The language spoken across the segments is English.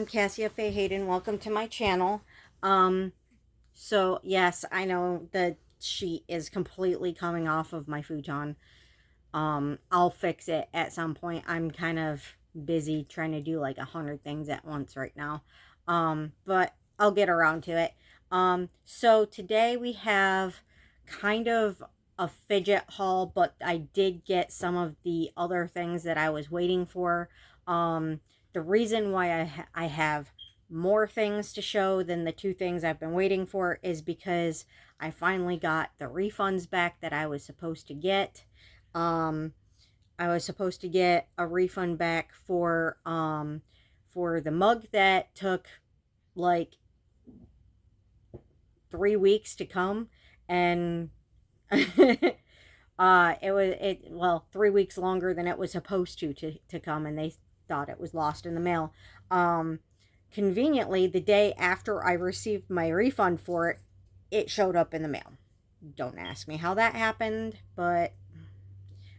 Cassia Faye Hayden. Welcome to my channel. So yes, I know the sheet is completely coming off of my futon. I'll fix it at some point. I'm kind of busy trying to do like 100 things at once right now. But I'll get around to it. So today we have kind of a fidget haul, but I did get some of the other things that I was waiting for. The reason why I have more things to show than the two things I've been waiting for is because I finally got the refunds back that I was supposed to get. Um, I was supposed to get a refund back for the mug that took like 3 weeks to come, and well, 3 weeks longer than it was supposed to come, and they thought it was lost in the mail. Um, Conveniently, the day after I received my refund for it, it showed up in the mail. Don't ask me how that happened, but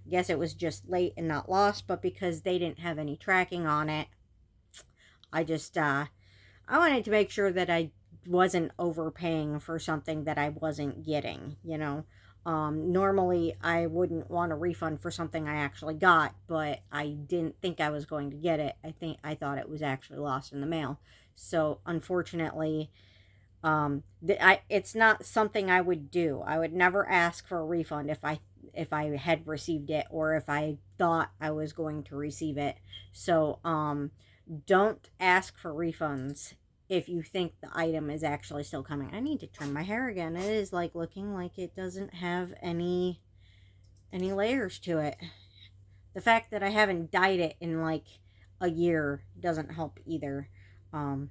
I guess it was just late and not lost. But because they didn't have any tracking on it, I wanted to make sure that I wasn't overpaying for something that I wasn't getting. Normally I wouldn't want a refund for something I actually got, but I didn't think I was going to get it. I thought it was actually lost in the mail. So unfortunately, it's not something I would do. I would never ask for a refund if I had received it, or if I thought I was going to receive it. So don't ask for refunds if you think the item is actually still coming. I need to trim my hair again. It is like looking like it doesn't have any layers to it. The fact that I haven't dyed it in like a year doesn't help either. I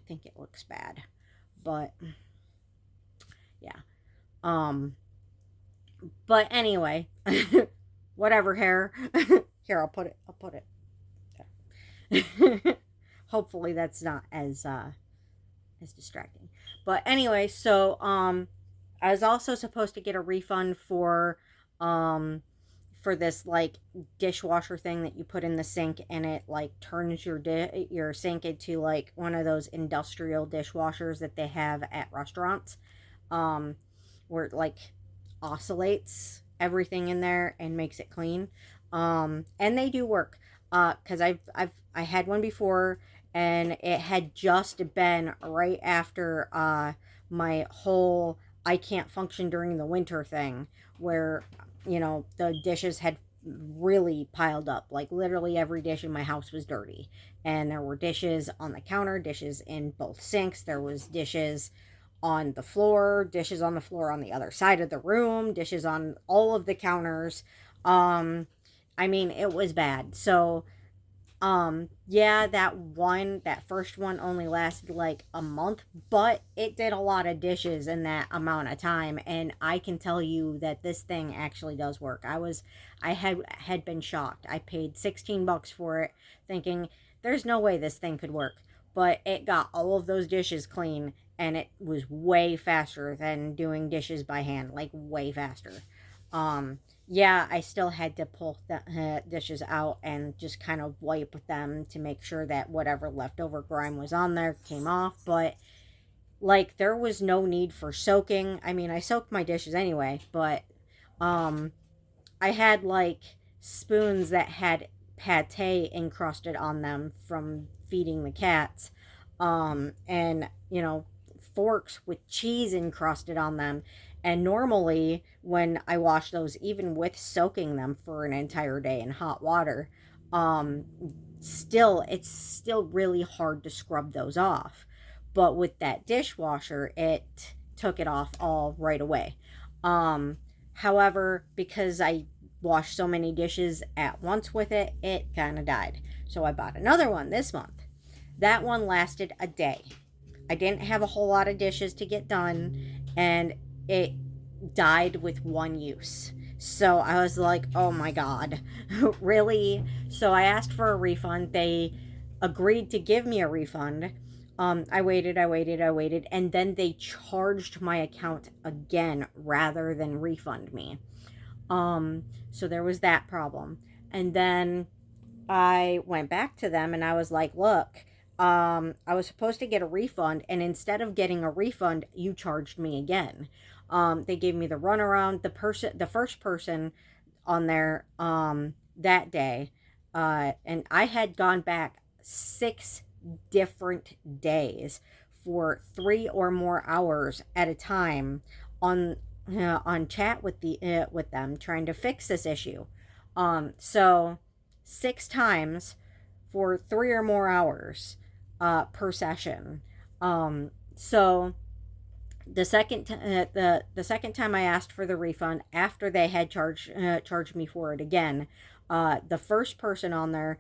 think it looks bad, but yeah. Um, but anyway, whatever hair. Here, I'll put it. Hopefully that's not as distracting. But anyway, so I was also supposed to get a refund um for this like dishwasher thing that you put in the sink, and it like turns your sink into like one of those industrial dishwashers that they have at restaurants, um where it like oscillates everything in there and makes it clean. And they do work. Because I had one before, and it had just been right after my whole I can't function during the winter thing, where the dishes had really piled up. Like literally every dish in my house was dirty, and there were dishes on the counter, dishes in both sinks, there was dishes on the floor on the other side of the room, dishes on all of the counters. I mean, it was bad. So yeah, that first one only lasted like a month, but it did a lot of dishes in that amount of time, and I can tell you that this thing actually does work. I had been shocked. I paid $16 for it, thinking there's no way this thing could work, but it got all of those dishes clean, and it was way faster than doing dishes by hand, like way faster. Yeah, I still had to pull the dishes out and just kind of wipe them to make sure that whatever leftover grime was on there came off. But like, there was no need for soaking. I mean, I soaked my dishes anyway, but um, I had like spoons that had pate encrusted on them from feeding the cats, and forks with cheese encrusted on them. And normally, when I wash those, even with soaking them for an entire day in hot water, um, it's still really hard to scrub those off. But with that dishwasher, it took it off all right away. Um, However, because I washed so many dishes at once with it, it kind of died. So I bought another one this month. That one lasted a day. I didn't have a whole lot of dishes to get done, and it died with one use. So I was like, oh my god, really? So I asked for a refund. They agreed to give me a refund. I waited, and then they charged my account again rather than refund me. So there was that problem. And then I went back to them and I was like, look, I was supposed to get a refund, and instead of getting a refund, you charged me again. They gave me the runaround. The first person on there that day, and I had gone back 6 different days for 3 or more hours at a time on on chat with them trying to fix this issue. So 6 times for 3 or more hours per session. So the second time I asked for the refund after they had charged me for it again, the first person on there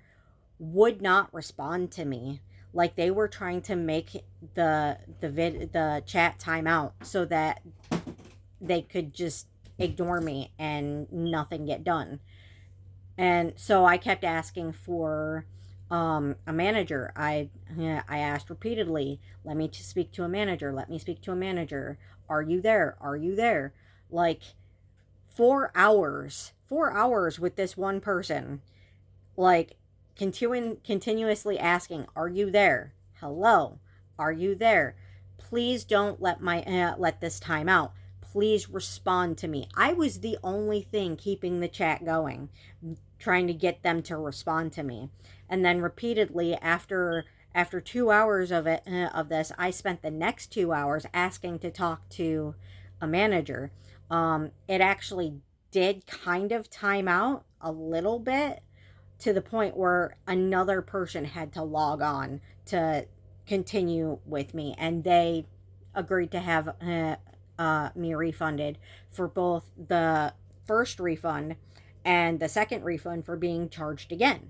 would not respond to me. Like they were trying to make the chat timeout so that they could just ignore me and nothing get done. And so I kept asking for a manager. I asked repeatedly, let me speak to a manager. Let me speak to a manager. Are you there? Are you there? Like 4 hours with this one person, like continuously asking, are you there? Hello, are you there? Please don't let this time out. Please respond to me. I was the only thing keeping the chat going, trying to get them to respond to me. And then repeatedly after 2 hours of this, I spent the next 2 hours asking to talk to a manager. It actually did kind of time out a little bit, to the point where another person had to log on to continue with me, and they agreed to have me refunded for both the first refund and the second refund for being charged again.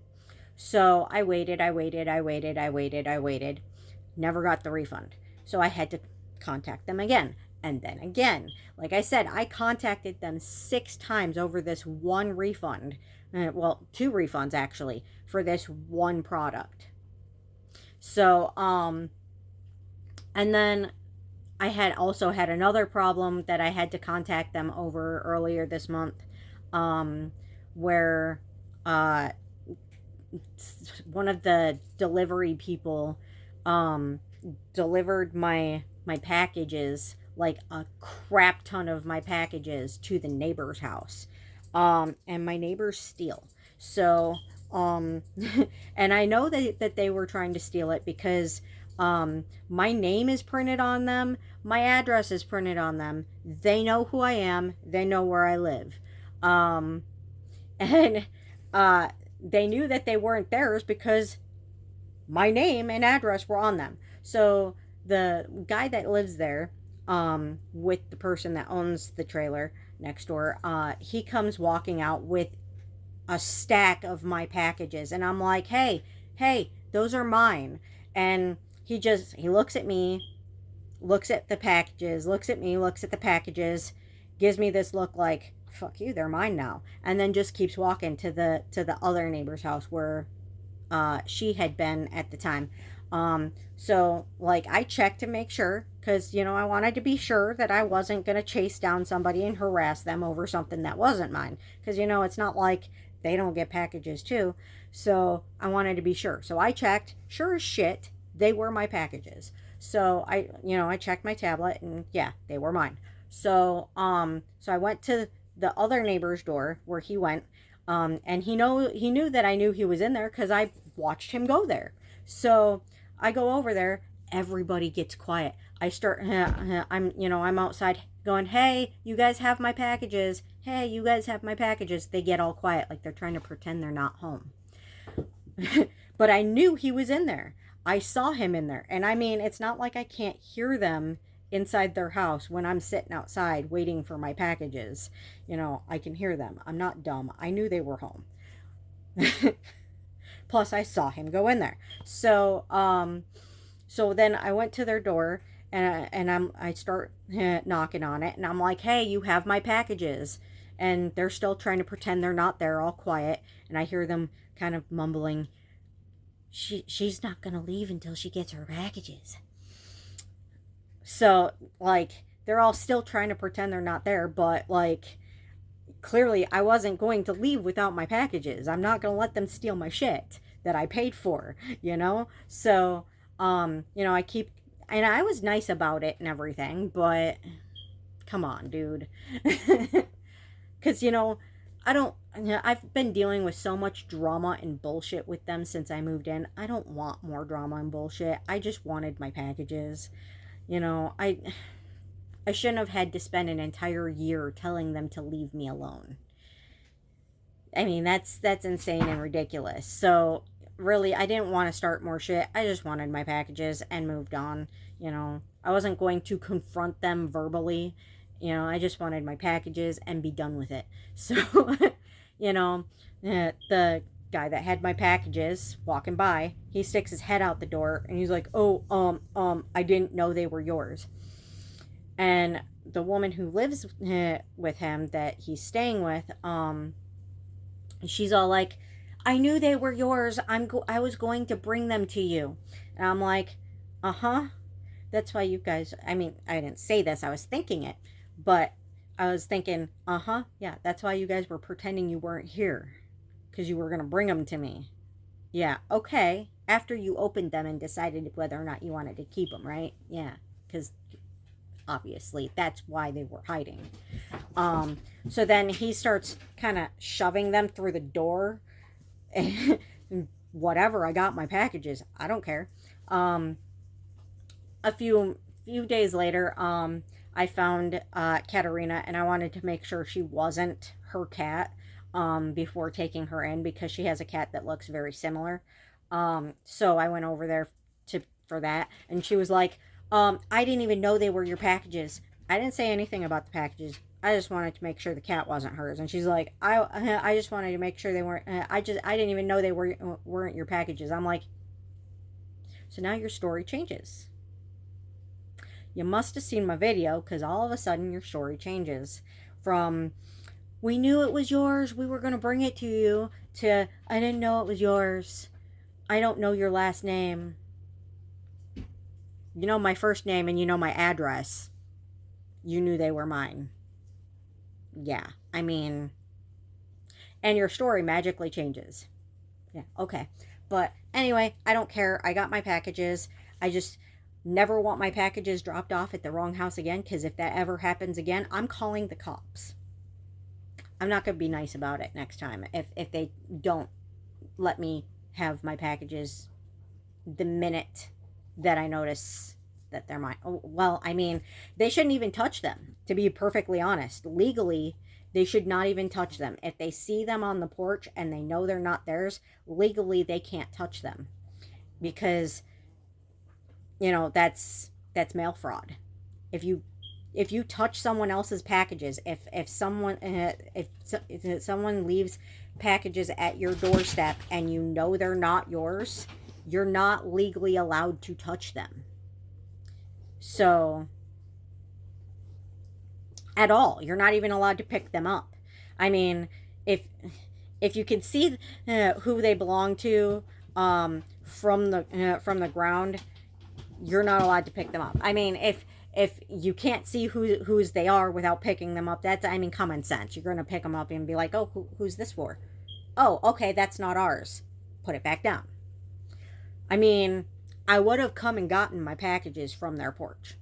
So I waited, I waited, never got the refund. So I had to contact them again. And then again, like I said, I contacted them 6 times over this one refund. Well, 2 refunds actually, for this one product. So, and then I had also had another problem that I had to contact them over earlier this month, where uh, one of the delivery people delivered my packages, like a crap ton of my packages, to the neighbor's house. And my neighbors steal. So, and I know that they were trying to steal it because my name is printed on them, my address is printed on them. They know who I am, they know where I live. And they knew that they weren't theirs because my name and address were on them. So the guy that lives there, with the person that owns the trailer next door, he comes walking out with a stack of my packages, and I'm like, hey, those are mine. And he looks at me, looks at the packages, looks at me, looks at the packages, gives me this look like, fuck you, they're mine now, and then just keeps walking to the other neighbor's house where she had been at the time. So like I checked to make sure, because I wanted to be sure that I wasn't going to chase down somebody and harass them over something that wasn't mine, because it's not like they don't get packages too. So I wanted to be sure, so I checked. Sure as shit, they were my packages. So I checked my tablet, and yeah, they were mine. So so I went to the other neighbor's door where he went, and he knew that I knew he was in there because I watched him go there. So I go over there, everybody gets quiet. I start I'm outside going, hey, you guys have my packages, hey, you guys have my packages. They get all quiet, like they're trying to pretend they're not home. But I knew he was in there. I saw him in there, and I mean, it's not like I can't hear them inside their house when I'm sitting outside waiting for my packages. I can hear them. I'm not dumb. I knew they were home. Plus I saw him go in there. So so then I went to their door, and I start knocking on it, and I'm like, hey, you have my packages. And they're still trying to pretend they're not there, all quiet, and I hear them kind of mumbling, she's not gonna leave until she gets her packages. So like they're all still trying to pretend they're not there, but like clearly I wasn't going to leave without my packages. I'm not going to let them steal my shit that I paid for. So I keep, and I was nice about it and everything, but come on, dude. Because, I don't, I've been dealing with so much drama and bullshit with them since I moved in. I don't want more drama and bullshit. I just wanted my packages. I shouldn't have had to spend an entire year telling them to leave me alone. I mean, that's insane and ridiculous. So, really, I didn't want to start more shit. I just wanted my packages and moved on. I wasn't going to confront them verbally. I just wanted my packages and be done with it. So, you know, the guy that had my packages walking by, he sticks his head out the door and he's like, "Oh, I didn't know they were yours." And the woman who lives with him that he's staying with, she's all like, "I knew they were yours. I was going to bring them to you." And I'm like, "Uh-huh. That's why you guys, I mean, I didn't say this. I was thinking it, but I was thinking, "Uh-huh. Yeah, that's why you guys were pretending you weren't here, cuz you were going to bring them to me." Yeah, okay. After you opened them and decided whether or not you wanted to keep them, right? Yeah, cuz obviously that's why they were hiding. So then he starts kind of shoving them through the door. Whatever, I got my packages. I don't care. A few days later, I found Katerina, and I wanted to make sure she wasn't her cat before taking her in, because she has a cat that looks very similar. So I went over there for that, and she was like, "I didn't even know they were your packages." I didn't say anything about the packages. I just wanted to make sure the cat wasn't hers. And she's like, I just wanted to make sure they weren't. I didn't even know they weren't your packages." I'm like, so now your story changes. You must have seen my video, because all of a sudden your story changes from "we knew it was yours, we were going to bring it to you" to "I didn't know it was yours. I don't know your last name. You know my first name and you know my address. You knew they were mine." Yeah, I mean, and your story magically changes. Yeah, okay. But anyway, I don't care. I got my packages. I just never want my packages dropped off at the wrong house again, because if that ever happens again, I'm calling the cops. I'm not going to be nice about it next time if they don't let me have my packages the minute that I notice that they're mine. Oh, well, I mean, they shouldn't even touch them, to be perfectly honest. Legally, they should not even touch them. If they see them on the porch and they know they're not theirs, legally they can't touch them, because that's mail fraud. If you touch someone else's packages, if someone leaves packages at your doorstep and you know they're not yours, you're not legally allowed to touch them. So, at all, you're not even allowed to pick them up. I mean, if you can see who they belong to from the ground, you're not allowed to pick them up. I mean, if you can't see whose they are without picking them up, that's, I mean, common sense. You're going to pick them up and be like, "Oh, who's this for? Oh, okay, that's not ours. Put it back down." I mean, I would have come and gotten my packages from their porch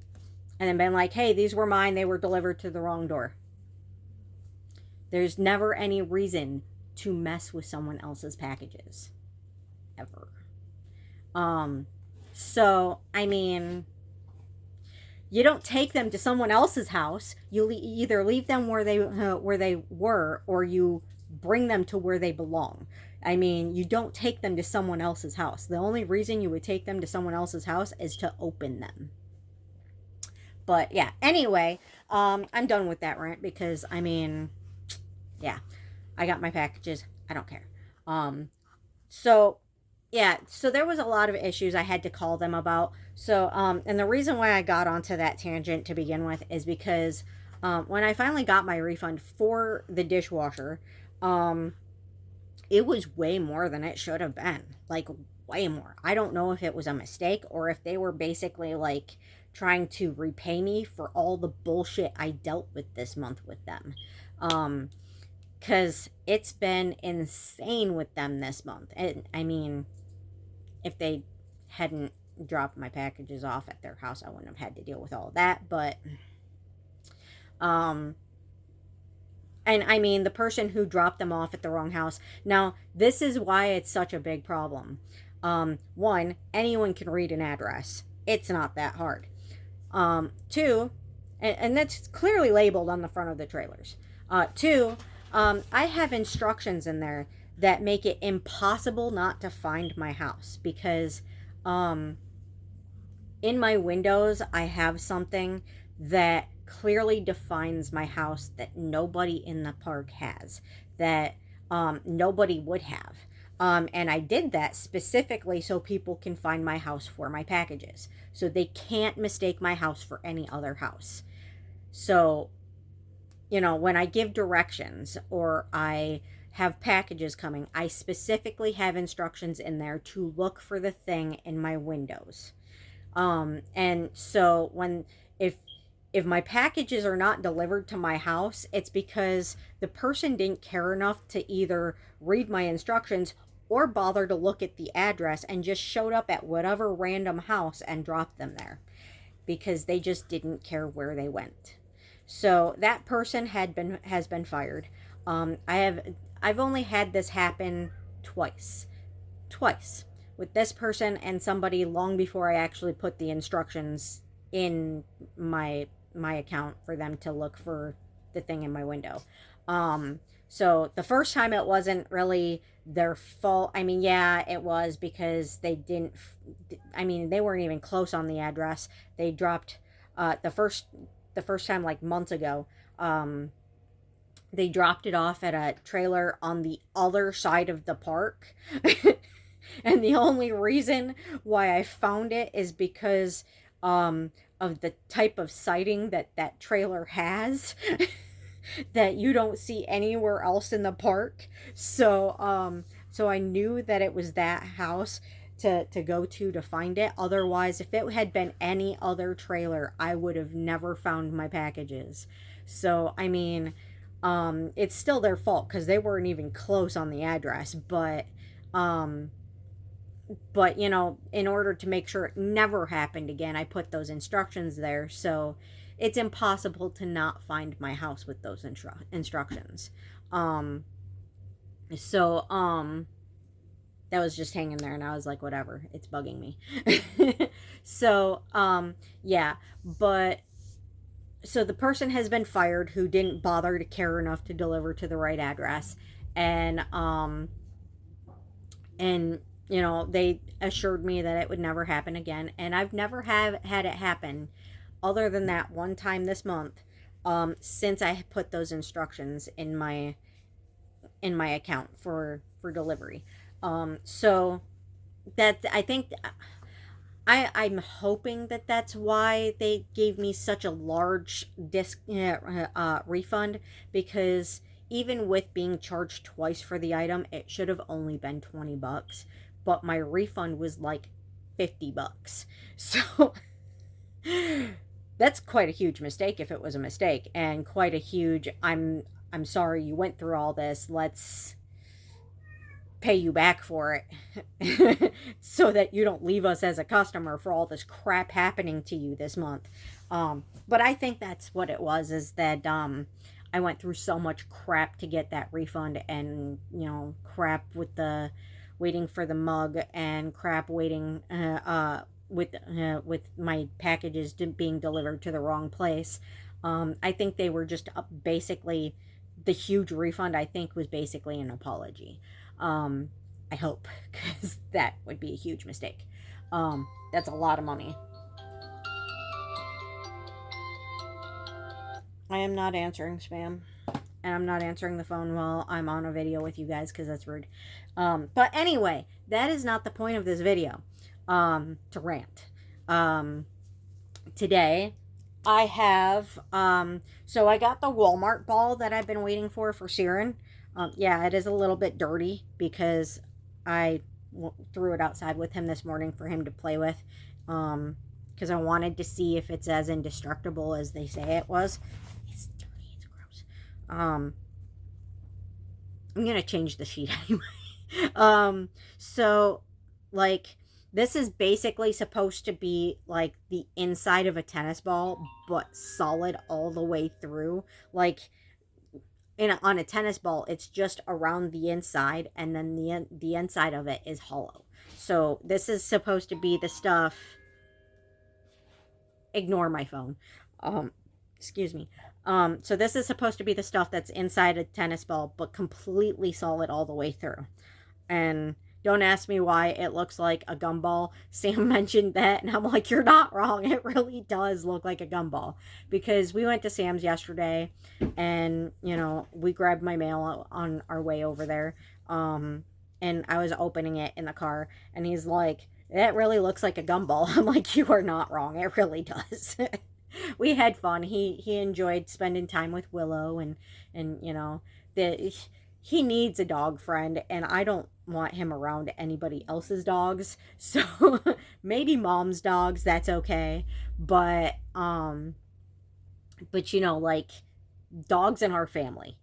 and then been like, "Hey, these were mine. They were delivered to the wrong door." There's never any reason to mess with someone else's packages, ever. So, I mean, you don't take them to someone else's house. You either leave them where they were, or you bring them to where they belong. I mean, you don't take them to someone else's house. The only reason you would take them to someone else's house is to open them. But yeah, anyway, I'm done with that rant, because, I mean, yeah, I got my packages. I don't care. So yeah, so there was a lot of issues I had to call them about. So, and the reason why I got onto that tangent to begin with is because when I finally got my refund for the dishwasher, it was way more than it should have been. Like, way more. I don't know if it was a mistake or if they were basically like trying to repay me for all the bullshit I dealt with this month with them. Because it's been insane with them this month. I mean, if they hadn't dropped my packages off at their house, I wouldn't have had to deal with all of that. But um and I mean, the person who dropped them off at the wrong house. Now, this is why it's such a big problem. One, anyone can read an address. It's not that hard. Two, and that's clearly labeled on the front of the trailers. Two, I have instructions in there that make it impossible not to find my house because in my windows, I have something that clearly defines my house that nobody in the park has, that nobody would have. And I did that specifically so people can find my house for my packages. So they can't mistake my house for any other house. So, when I give directions or I have packages coming, I specifically have instructions in there to look for the thing in my windows. And so if my packages are not delivered to my house, it's because the person didn't care enough to either read my instructions or bother to look at the address and just showed up at whatever random house and dropped them there because they just didn't care where they went. So that person has been fired. I've only had this happen twice. Twice with this person and somebody long before I actually put the instructions in my account for them to look for the thing in my window. So the first time it wasn't really their fault. I mean, yeah, it was because they didn't. I mean, they weren't even close on the address. They dropped the first time like months ago. They dropped it off at a trailer on the other side of the park. And the only reason why I found it is because of the type of sighting that trailer has that you don't see anywhere else in the park. So I knew that it was that house to go to find it. Otherwise, if it had been any other trailer, I would have never found my packages. So, I mean, it's still their fault because they weren't even close on the address, but in order to make sure it never happened again, I put those instructions there. So it's impossible to not find my house with those instructions. So that was just hanging there and I was like, whatever, it's bugging me. So yeah, but so the person has been fired who didn't bother to care enough to deliver to the right address. And they assured me that it would never happen again, and I've never had it happen other than that one time this month, since I put those instructions in my account for delivery. So that I think I'm hoping that that's why they gave me such a large refund, because even with being charged twice for the item, it should have only been $20, but my refund was like $50. So that's quite a huge mistake if it was a mistake, and quite a huge I'm sorry you went through all this. Let's pay you back for it so that you don't leave us as a customer for all this crap happening to you this month. But I think that's what it was, is that I went through so much crap to get that refund, and crap with the waiting for the mug, and crap waiting with my packages being delivered to the wrong place. I think they were just basically, the huge refund I think was basically an apology. I hope, because that would be a huge mistake. That's a lot of money. I am not answering spam, and I'm not answering the phone while I'm on a video with you guys, because that's rude. But anyway, that is not the point of this video. To rant. Today, I have, so I got the Walmart ball that I've been waiting for Serens. Yeah, it is a little bit dirty because I threw it outside with him this morning for him to play with, because I wanted to see if it's as indestructible as they say it was. It's dirty, it's gross. I'm gonna change the sheet anyway. So, like, This is basically supposed to be like the inside of a tennis ball, but solid all the way through. Like on a tennis ball, it's just around the inside, and then the inside of it is hollow. So this is supposed to be the stuff. Ignore my phone. Um, excuse me. So this is supposed to be the stuff that's inside a tennis ball, but completely solid all the way through. And don't ask me why it looks like a gumball. Sam mentioned that, and I'm like, you're not wrong. It really does look like a gumball. Because we went to Sam's yesterday, and, we grabbed my mail on our way over there. And I was opening it in the car, and he's like, that really looks like a gumball. I'm like, you are not wrong. It really does. We had fun. He enjoyed spending time with Willow, and the he needs a dog friend, and I don't want him around anybody else's dogs. So maybe mom's dogs, that's okay. But like dogs in our family.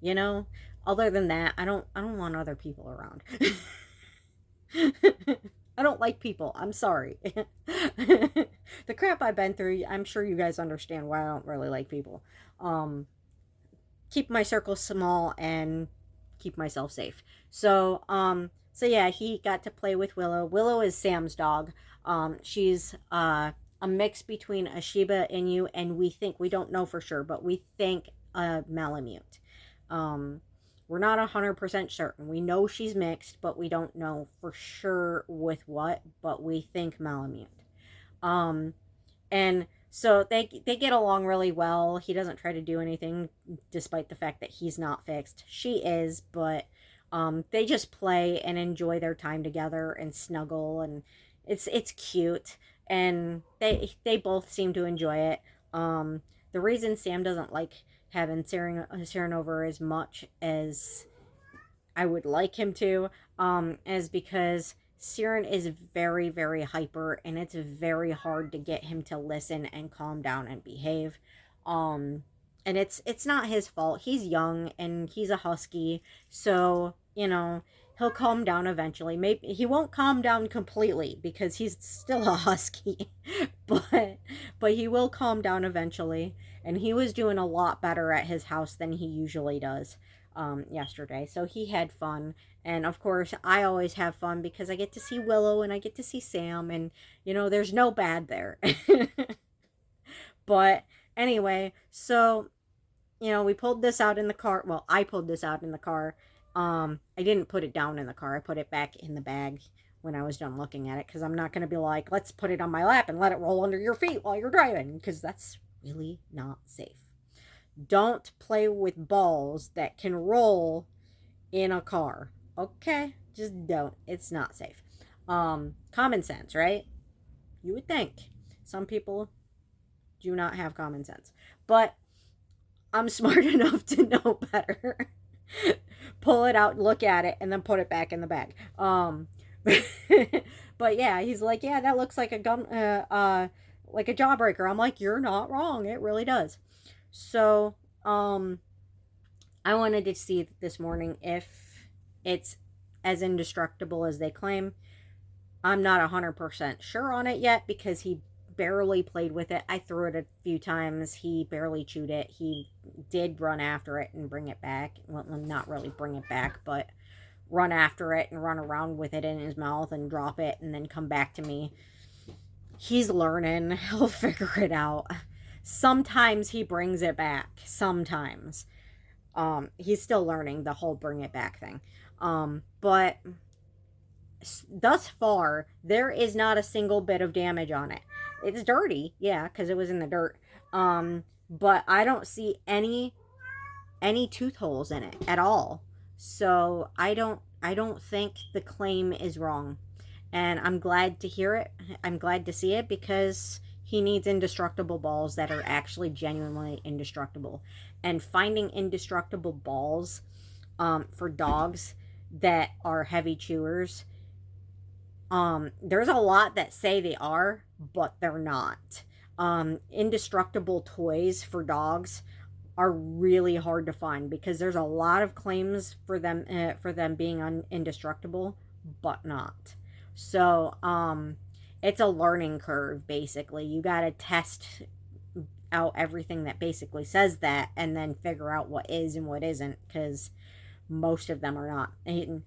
Other than that, I don't want other people around. I don't like people. I'm sorry. The crap I've been through, I'm sure you guys understand why I don't really like people. Um, Keep my circle small and keep myself safe. So yeah, he got to play with Willow. Willow is Sam's dog. She's a mix between a Shiba Inu and we don't know for sure, but we think a Malamute. Um, we're not 100% certain. We know she's mixed, but we don't know for sure with what, but we think Malamute. Um, and so they get along really well. He doesn't try to do anything despite the fact that he's not fixed. She is, but they just play and enjoy their time together and snuggle, and it's cute, and they both seem to enjoy it. The reason Sam doesn't like having Saren over as much as I would like him to, is because Siren is very, very hyper, and it's very hard to get him to listen and calm down and behave. Um, and it's not his fault. He's young and he's a husky, so he'll calm down eventually. Maybe he won't calm down completely because he's still a husky, but he will calm down eventually. And he was doing a lot better at his house than he usually does yesterday. So he had fun. And of course, I always have fun because I get to see Willow and I get to see Sam, and there's no bad there. But anyway, so we pulled this out in the car. Well, I pulled this out in the car. I didn't put it down in the car. I put it back in the bag when I was done looking at it, because I'm not going to be like, let's put it on my lap and let it roll under your feet while you're driving, because that's really not safe. Don't play with balls that can roll in a car. Okay? Just don't. It's not safe. Common sense, right? You would think. Some people do not have common sense. But I'm smart enough to know better. Pull it out, look at it, and then put it back in the bag. But yeah, he's like, yeah, that looks like a like a jawbreaker. I'm like, you're not wrong. It really does. So, I wanted to see this morning if it's as indestructible as they claim. I'm not 100% sure on it yet because he barely played with it. I threw it a few times. He barely chewed it. He did run after it and bring it back. Well, not really bring it back, but run after it and run around with it in his mouth and drop it and then come back to me. He's learning. He'll figure it out. Sometimes he brings it back. Sometimes. He's still learning the whole bring it back thing. But thus far, there is not a single bit of damage on it. It's dirty, yeah, because it was in the dirt. But I don't see any tooth holes in it at all. So I don't think the claim is wrong. And I'm glad to hear it. I'm glad to see it because he needs indestructible balls that are actually genuinely indestructible. And finding indestructible balls for dogs that are heavy chewers, there's a lot that say they are, but they're not. Indestructible toys for dogs are really hard to find because there's a lot of claims for them being indestructible, but not. So it's a learning curve, basically. You got to test out everything that basically says that and then figure out what is and what isn't, because most of them are not. And,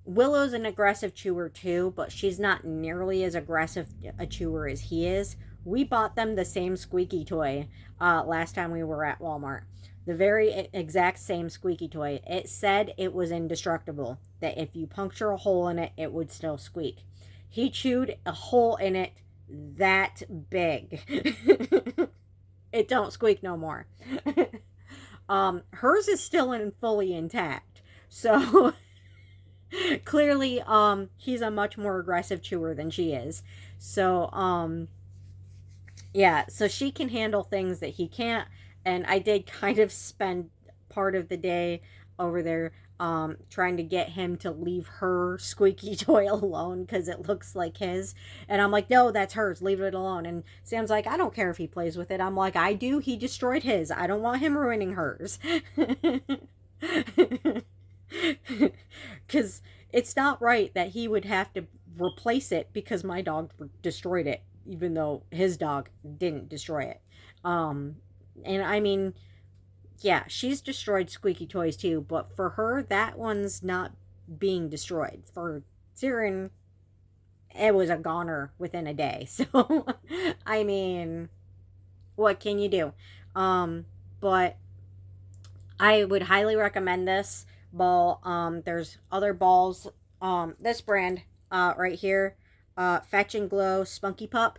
Willow's an aggressive chewer too, but she's not nearly as aggressive a chewer as he is. We bought them the same squeaky toy last time we were at Walmart. The very exact same squeaky toy. It said it was indestructible, that if you puncture a hole in it, it would still squeak. He chewed a hole in it that big. It don't squeak no more. Hers is still fully intact. So clearly, he's a much more aggressive chewer than she is. So, yeah, so she can handle things that he can't. And I did kind of spend part of the day over there trying to get him to leave her squeaky toy alone because it looks like his. And I'm like, no, that's hers. Leave it alone. And Sam's like, I don't care if he plays with it. I'm like, I do. He destroyed his. I don't want him ruining hers. Because it's not right that he would have to replace it because my dog destroyed it, even though his dog didn't destroy it. And I mean, yeah, she's destroyed squeaky toys too, but for her, that one's not being destroyed. For Seren, it was a goner within a day. So, I mean, what can you do? But I would highly recommend this ball. There's other balls. This brand, right here, Fetch and Glow Spunky Pup.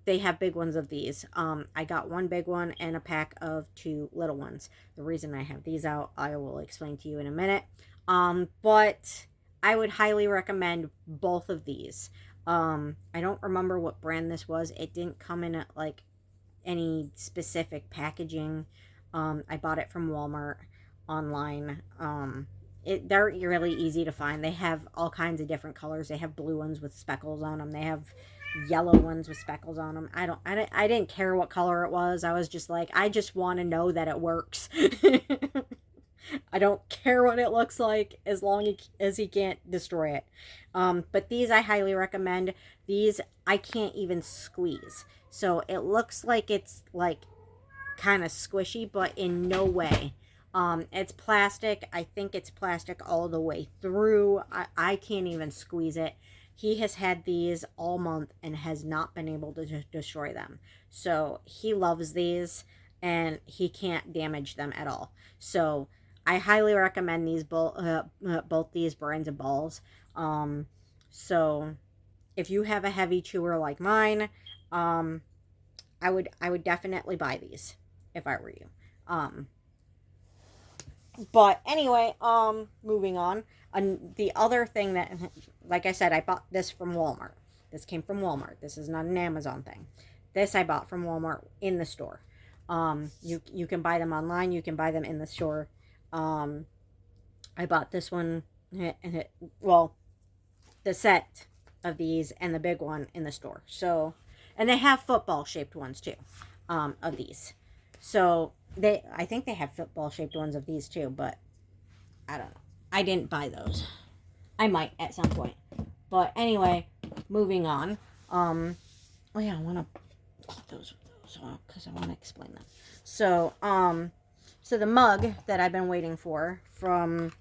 They have big ones of these. I got one big one and a pack of 2 little ones. The reason I have these out, I will explain to you in a minute. But I would highly recommend both of these. I don't remember what brand this was. It didn't come in like any specific packaging. I bought it from Walmart online. They're really easy to find. They have all kinds of different colors. They have blue ones with speckles on them. They have yellow ones with speckles on them. I didn't care what color it was. I was just like, I just want to know that it works. I don't care what it looks like as long as he can't destroy it. But these I highly recommend. These I can't even squeeze. So it looks like it's like kind of squishy, but in no way. It's plastic. I think it's plastic all the way through. I can't even squeeze it. He has had these all month and has not been able to destroy them. So he loves these and he can't damage them at all. So I highly recommend these both these brands of balls. So if you have a heavy chewer like mine, I would definitely buy these if I were you. But anyway, moving on. The other thing that, like I said, I bought this from Walmart. This came from Walmart. This is not an Amazon thing. This I bought from Walmart in the store. You can buy them online. You can buy them in the store. I bought this one, well, the set of these and the big one in the store. So, and they have football shaped ones too, of these. So I think they have football shaped ones of these too, but I don't know. I didn't buy those. I might at some point. But anyway, moving on. Oh yeah, I want to put those because I want to explain them. So, so the mug that I've been waiting for from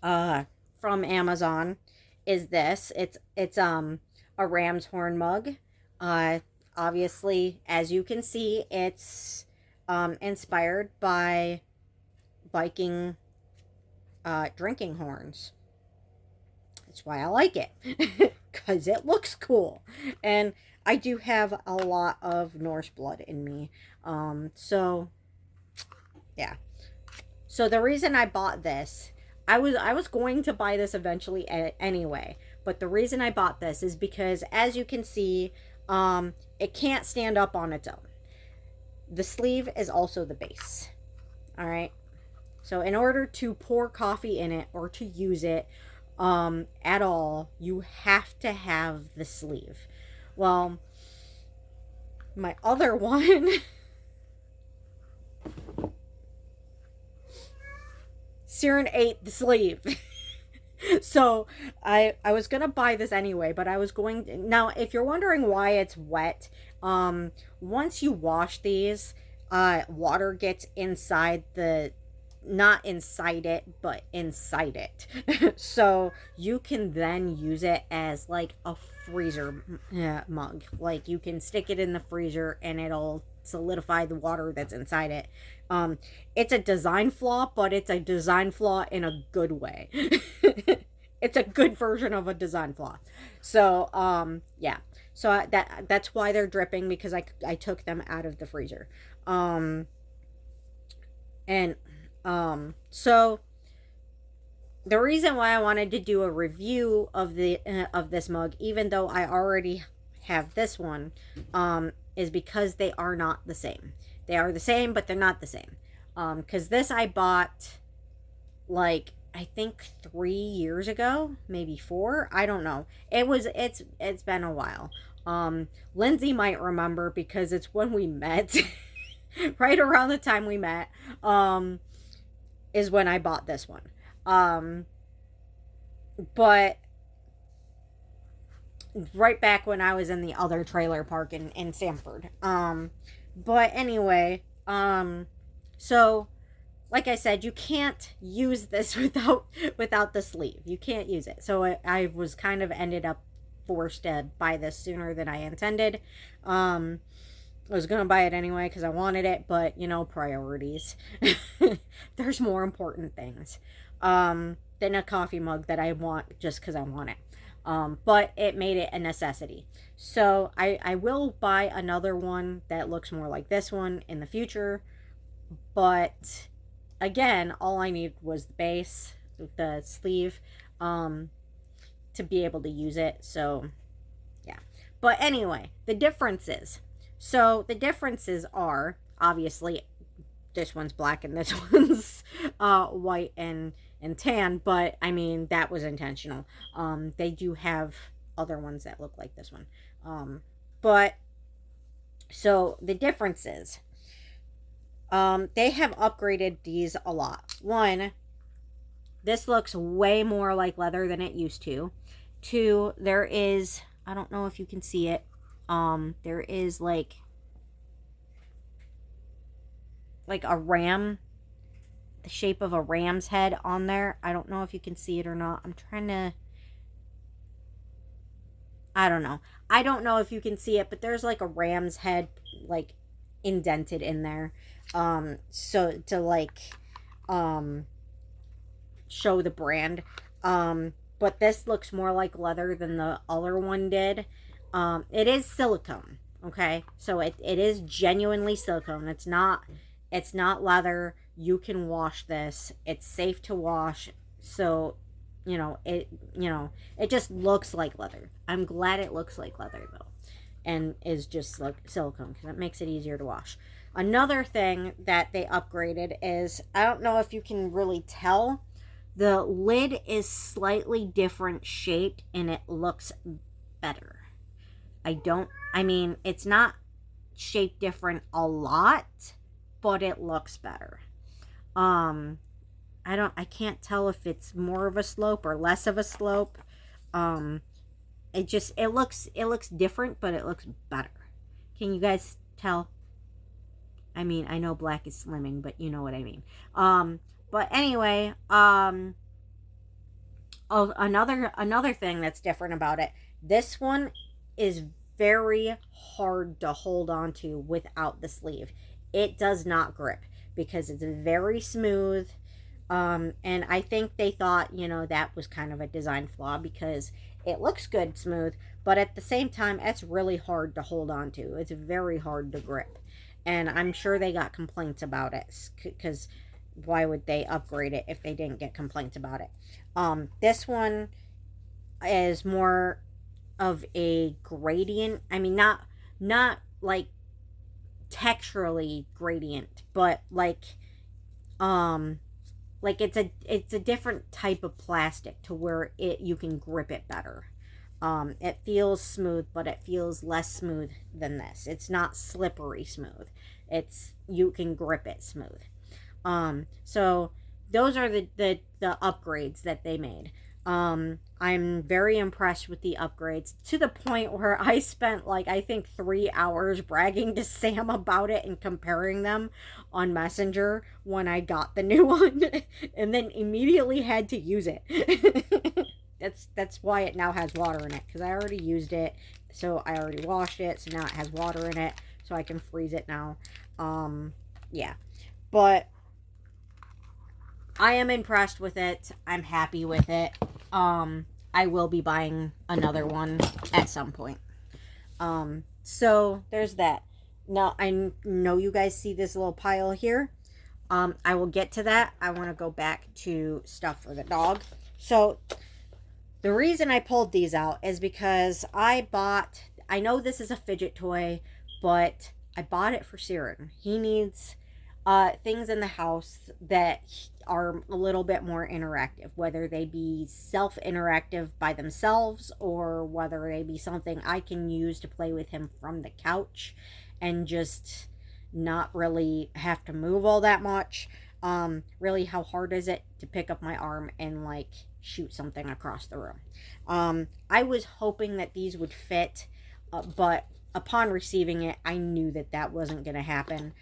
Amazon is this. It's a ram's horn mug. Obviously, as you can see, it's inspired by Viking drinking horns. That's why I like it, because it looks cool. And I do have a lot of Norse blood in me. So yeah. So the reason I bought this, I was going to buy this eventually anyway, but the reason I bought this is because, as you can see, it can't stand up on its own. The sleeve is also the base. All right. So in order to pour coffee in it or to use it at all, you have to have the sleeve. Well, my other one Seren ate the sleeve. So I was gonna buy this anyway, but I was going now. If you're wondering why it's wet, once you wash these, water gets inside the, not inside it, but inside it. So you can then use it as like a freezer mug. Like you can stick it in the freezer and it'll solidify the water that's inside it. Um, it's a design flaw, but it's a design flaw in a good way. It's a good version of a design flaw. So, yeah. So that's why they're dripping, because I took them out of the freezer. Um, and so the reason why I wanted to do a review of the of this mug, even though I already have this one, is because they are not the same. They are the same, but they're not the same. Because this I bought like I think 3 years ago, maybe 4. I don't know. It's been a while. Lindsay might remember because it's when we met, right around the time we met. Is when I bought this one. But right back when I was in the other trailer park in Sanford. But anyway, so like I said, you can't use this without the sleeve. You can't use it. So I was kind of ended up forced to buy this sooner than I intended. I was gonna buy it anyway because I wanted it, but priorities. There's more important things than a coffee mug that I want just because I want it. But it made it a necessity. So I will buy another one that looks more like this one in the future. But again, all I need was the base, the sleeve, to be able to use it. So yeah. But anyway, the differences. So the differences are obviously this one's black and this one's white and tan, but I mean that was intentional. They do have other ones that look like this one. But so the differences, they have upgraded these a lot. One, this looks way more like leather than it used to. Two, there is, I don't know if you can see it, there is like a ram, the shape of a ram's head on there. I don't know if you can see it or not. I'm trying to, I don't know. I don't know if you can see it, but there's like a ram's head like indented in there. So to like show the brand. But this looks more like leather than the other one did. It is silicone, okay? So it is genuinely silicone. It's not leather. You can wash this. It's safe to wash. So, it just looks like leather. I'm glad it looks like leather though, and is just like silicone because it makes it easier to wash. Another thing that they upgraded is, I don't know if you can really tell, the lid is slightly different shaped and it looks better. I mean, it's not shaped different a lot, but it looks better. I can't tell if it's more of a slope or less of a slope. It looks different, but it looks better. Can you guys tell? I mean, I know black is slimming, but you know what I mean. But anyway, oh, another thing that's different about it. This one is very hard to hold on to without the sleeve. It does not grip because it's very smooth. And I think they thought, that was kind of a design flaw because it looks good smooth, but at the same time, it's really hard to hold on to. It's very hard to grip. And I'm sure they got complaints about it because why would they upgrade it if they didn't get complaints about it? This one is more of a gradient. I mean, not like texturally gradient, but like it's a different type of plastic to where you can grip it better. It feels smooth, but it feels less smooth than this. It's not slippery smooth. You can grip it smooth. So those are the upgrades that they made. I'm very impressed with the upgrades to the point where I spent like I think 3 hours bragging to Sam about it and comparing them on Messenger when I got the new one, and then immediately had to use it. That's why it now has water in it, because I already used it, so I already washed it, so now it has water in it, so I can freeze it now. Yeah, but I am impressed with it. I'm happy with it. I will be buying another one at some point. So there's that. Now I know you guys see this little pile here. I will get to that. I want to go back to stuff for the dog. So the reason I pulled these out is because I know this is a fidget toy, but I bought it for Seren. He needs things in the house that are a little bit more interactive, whether they be self-interactive by themselves or whether they be something I can use to play with him from the couch and just not really have to move all that much. Really, how hard is it to pick up my arm and like shoot something across the room? I was hoping that these would fit, but upon receiving it, I knew that that wasn't going to happen.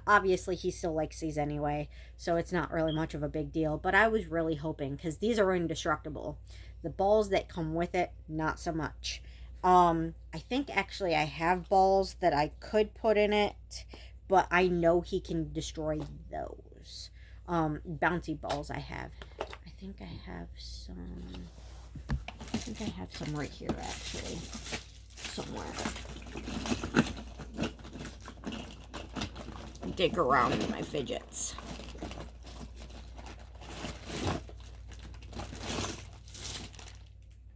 Obviously, he still likes these anyway, so it's not really much of a big deal. But I was really hoping, because these are indestructible. The balls that come with it, not so much. I think actually I have balls that I could put in it, but I know he can destroy those. Bouncy balls I have. I think I have some right here, actually. Somewhere. Dig around in my fidgets.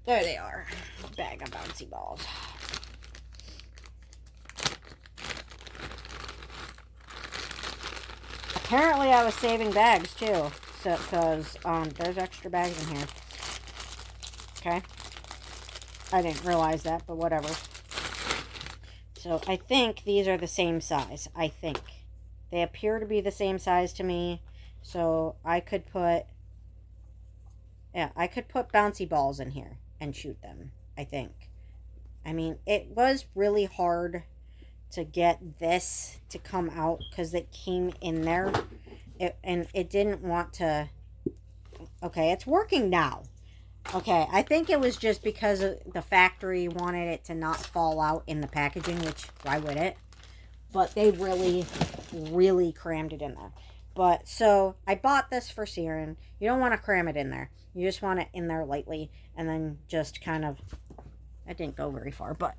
There they are. Bag of bouncy balls. Apparently I was saving bags too. So, because there's extra bags in here. Okay. I didn't realize that, but whatever. So I think these are the same size. I think. They appear to be the same size to me. So I could put bouncy balls in here and shoot them, I think. I mean, it was really hard to get this to come out because it came in there. And it didn't want to... Okay, it's working now. Okay, I think it was just because the factory wanted it to not fall out in the packaging, which, why would it? But they really, really crammed it in there. But, so, I bought this for Seren. You don't want to cram it in there. You just want it in there lightly, and then just kind of... It didn't go very far, but...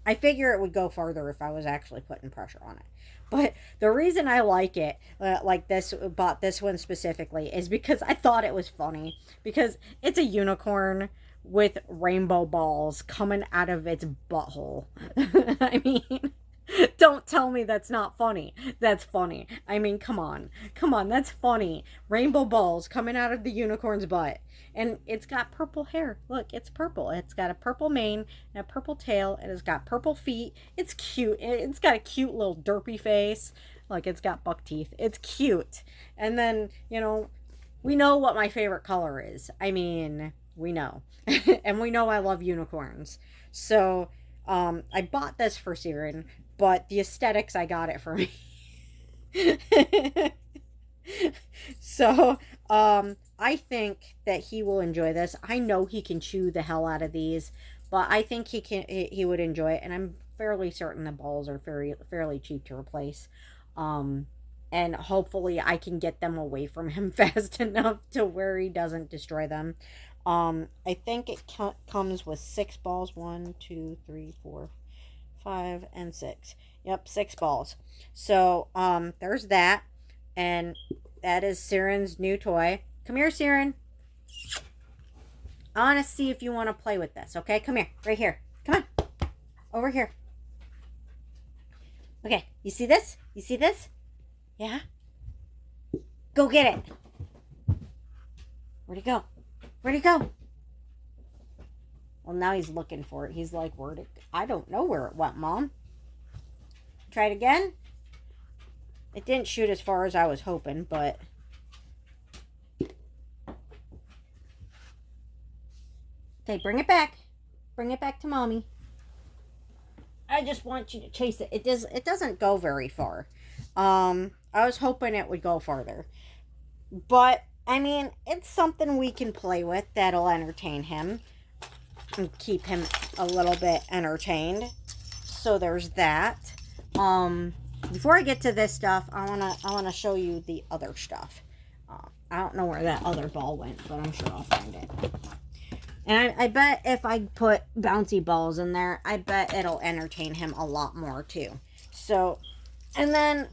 I figure it would go farther if I was actually putting pressure on it. But the reason I like it, bought this one specifically, is because I thought it was funny. Because it's a unicorn with rainbow balls coming out of its butthole. I mean, don't tell me that's not funny. That's funny. I mean, come on. Come on, that's funny. Rainbow balls coming out of the unicorn's butt. And it's got purple hair. Look, it's purple. It's got a purple mane and a purple tail. And it's got purple feet. It's cute. It's got a cute little derpy face. Like, it's got buck teeth. It's cute. And then, we know what my favorite color is. I mean, we know. And we know I love unicorns. So, I bought this for Seren, but the aesthetics, I got it for me. So, I think that he will enjoy this. I know he can chew the hell out of these, but I think he would enjoy it, and I'm fairly certain the balls are fairly cheap to replace. And hopefully I can get them away from him fast enough to where he doesn't destroy them. I think it comes with 6 balls. 1, 2, 3, 4, 5, and 6. Yep, 6 balls. So, there's that. And that is Seren's new toy. Come here, Seren. I want to see if you want to play with this, okay? Come here. Right here. Come on. Over here. Okay. You see this? You see this? Yeah? Go get it. Where'd he go? Where'd he go? Well, now he's looking for it. He's like, where'd it go? I don't know where it went, Mom. Try it again? It didn't shoot as far as I was hoping, but... Okay, bring it back. Bring it back to mommy. I just want you to chase it. It doesn't go very far. I was hoping it would go farther. But I mean, it's something we can play with that'll entertain him and keep him a little bit entertained. So there's that. Before I get to this stuff, I wanna show you the other stuff. I don't know where that other ball went, but I'm sure I'll find it. And I bet if I put bouncy balls in there, I bet it'll entertain him a lot more too. So, and then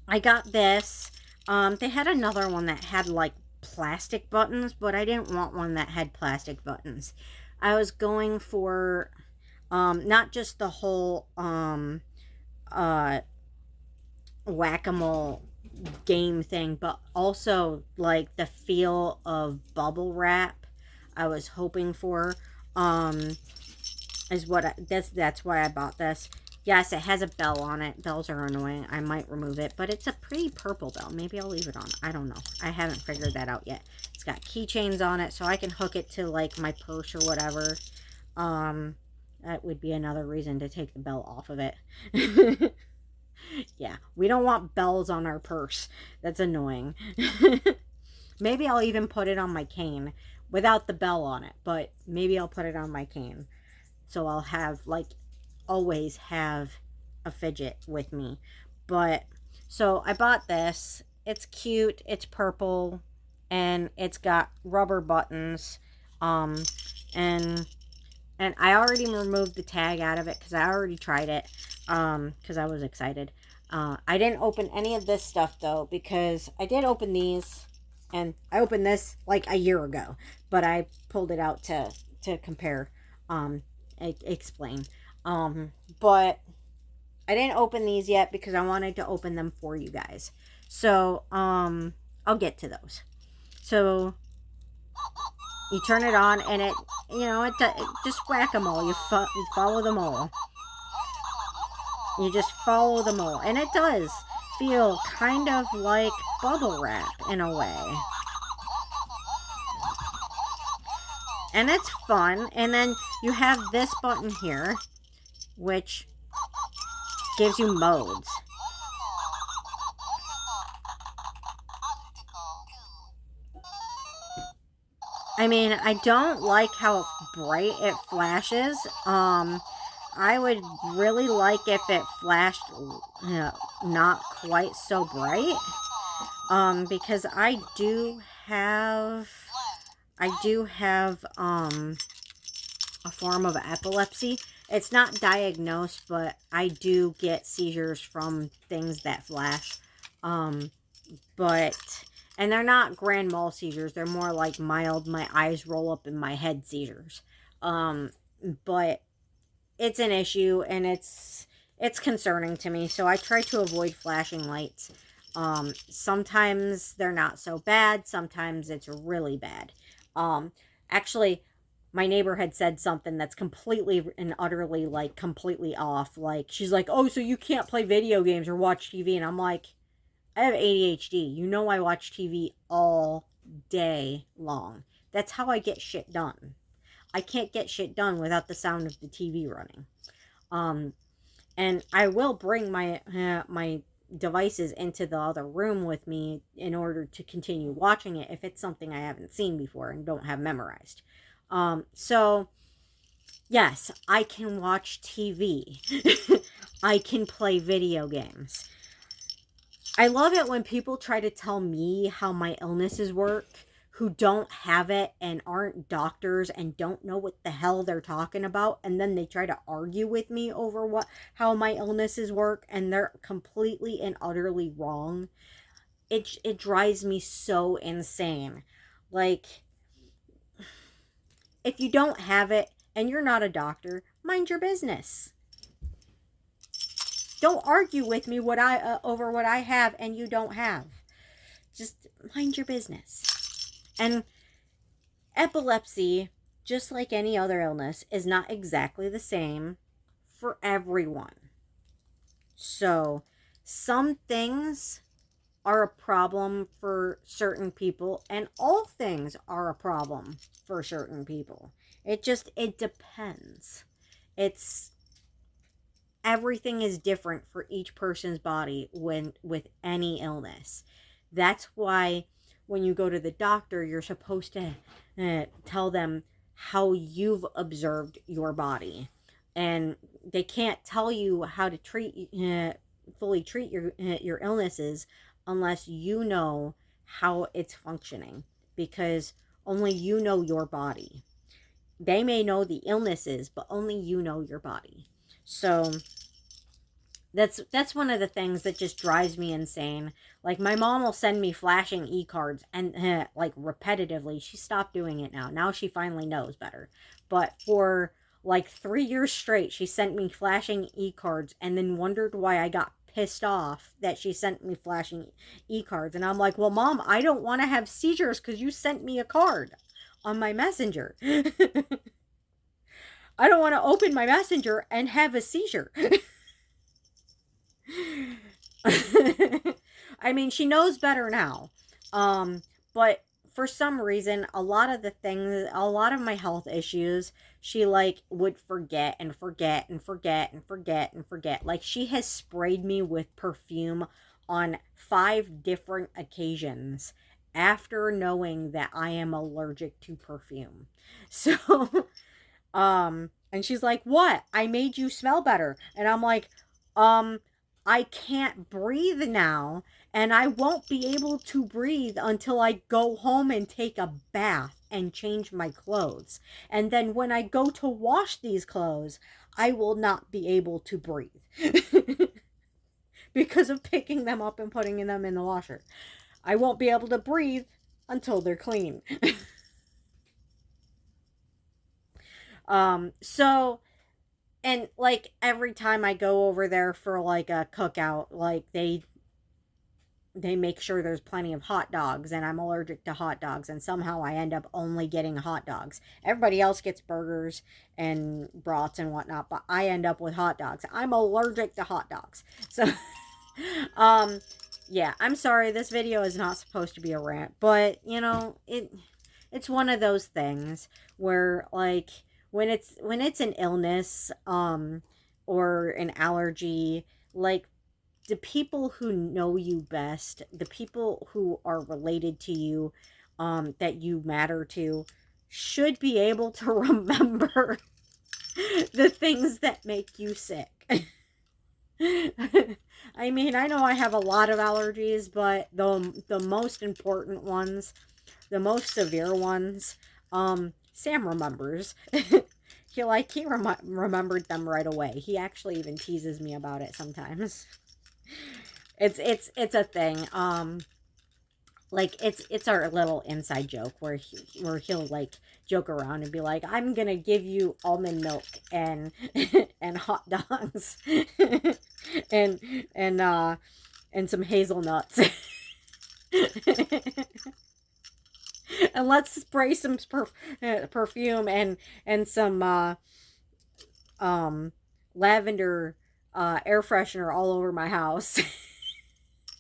I got this. They had another one that had like plastic buttons, but I didn't want one that had plastic buttons. I was going for not just the whole whack-a-mole game thing, but also like the feel of bubble wrap. I was hoping for is what that's why I bought this. Yes, it has a bell on it. Bells are annoying. I might remove it, but it's a pretty purple bell. Maybe I'll leave it on. I don't know. I haven't figured that out yet. It's got keychains on it, so I can hook it to like my purse or whatever. That would be another reason to take the bell off of it. Yeah, we don't want bells on our purse. That's annoying. Maybe I'll even put it on my cane without the bell on it, but maybe I'll put it on my cane. So I'll have like always have a fidget with me. But so I bought this. It's cute. It's purple and it's got rubber buttons. And I already removed the tag out of it because I already tried it. Because I was excited. I didn't open any of this stuff though because I did open these and I opened this like a year ago, but I pulled it out to compare, explain. But I didn't open these yet because I wanted to open them for you guys. So, I'll get to those. So, you turn it on and it just whack-a-mole. You follow them all. You just follow them all. And it does feel kind of like bubble wrap in a way. And it's fun. And then you have this button here, which gives you modes. I mean, I don't like how bright it flashes. I would really like if it flashed not quite so bright. Because I do have a form of epilepsy. It's not diagnosed, but I do get seizures from things that flash. And they're not grand mal seizures. They're more like mild, my eyes roll up in my head seizures. But it's an issue and it's concerning to me. So I try to avoid flashing lights. Sometimes they're not so bad. Sometimes it's really bad. Actually, my neighbor had said something that's completely and utterly like completely off. Like she's like, "Oh, so you can't play video games or watch TV?" And I'm like, I have ADHD. You know I watch TV all day long. That's how I get shit done. I can't get shit done without the sound of the TV running. And I will bring my my devices into the other room with me in order to continue watching it if it's something I haven't seen before and don't have memorized. So yes, I can watch TV. I can play video games. I love it when people try to tell me how my illnesses work who don't have it and aren't doctors and don't know what the hell they're talking about, and then they try to argue with me over how my illnesses work, and they're completely and utterly wrong. It drives me so insane. Like, if you don't have it and you're not a doctor, mind your business. Don't argue with me over what I have and you don't have. Just mind your business. And epilepsy, just like any other illness, is not exactly the same for everyone. So, some things are a problem for certain people, and all things are a problem for certain people. It depends. It's Everything is different for each person's body when with any illness. That's why when you go to the doctor, you're supposed to tell them how you've observed your body, and they can't tell you how to fully treat your illnesses unless you know how it's functioning, because only you know your body. They may know the illnesses, but only you know your body. So that's one of the things that just drives me insane. Like, my mom will send me flashing e-cards, and like, repetitively. She stopped doing it now. Now she finally knows better. But for like 3 years straight, she sent me flashing e-cards, and then wondered why I got pissed off that she sent me flashing e-cards. And I'm like, well, Mom, I don't want to have seizures because you sent me a card on my messenger. I don't want to open my messenger and have a seizure. I mean, she knows better now. But for some reason, a lot of my health issues, she like would forget and forget and forget and forget and forget. Like, she has sprayed me with perfume on 5 different occasions after knowing that I am allergic to perfume. So, and she's like, "What? I made you smell better." And I'm like, um, I can't breathe now, and I won't be able to breathe until I go home and take a bath and change my clothes. And then when I go to wash these clothes, I will not be able to breathe because of picking them up and putting them in the washer. I won't be able to breathe until they're clean. So, and like, every time I go over there for like a cookout, like, they make sure there's plenty of hot dogs, and I'm allergic to hot dogs, and somehow I end up only getting hot dogs. Everybody else gets burgers and brats and whatnot, but I end up with hot dogs. I'm allergic to hot dogs. So um yeah, I'm sorry, this video is not supposed to be a rant, but it's one of those things where, like, when it's an illness, or an allergy, like, the people who know you best, the people who are related to you, that you matter to, should be able to remember the things that make you sick. I mean, I know I have a lot of allergies, but the most important ones, the most severe ones, Sam remembers. Remembered them right away. He actually even teases me about it sometimes. It's a thing. Like, it's our little inside joke where he'll like joke around and be like, "I'm gonna give you almond milk and and hot dogs and and some hazelnuts." And let's spray some perfume and some lavender air freshener all over my house.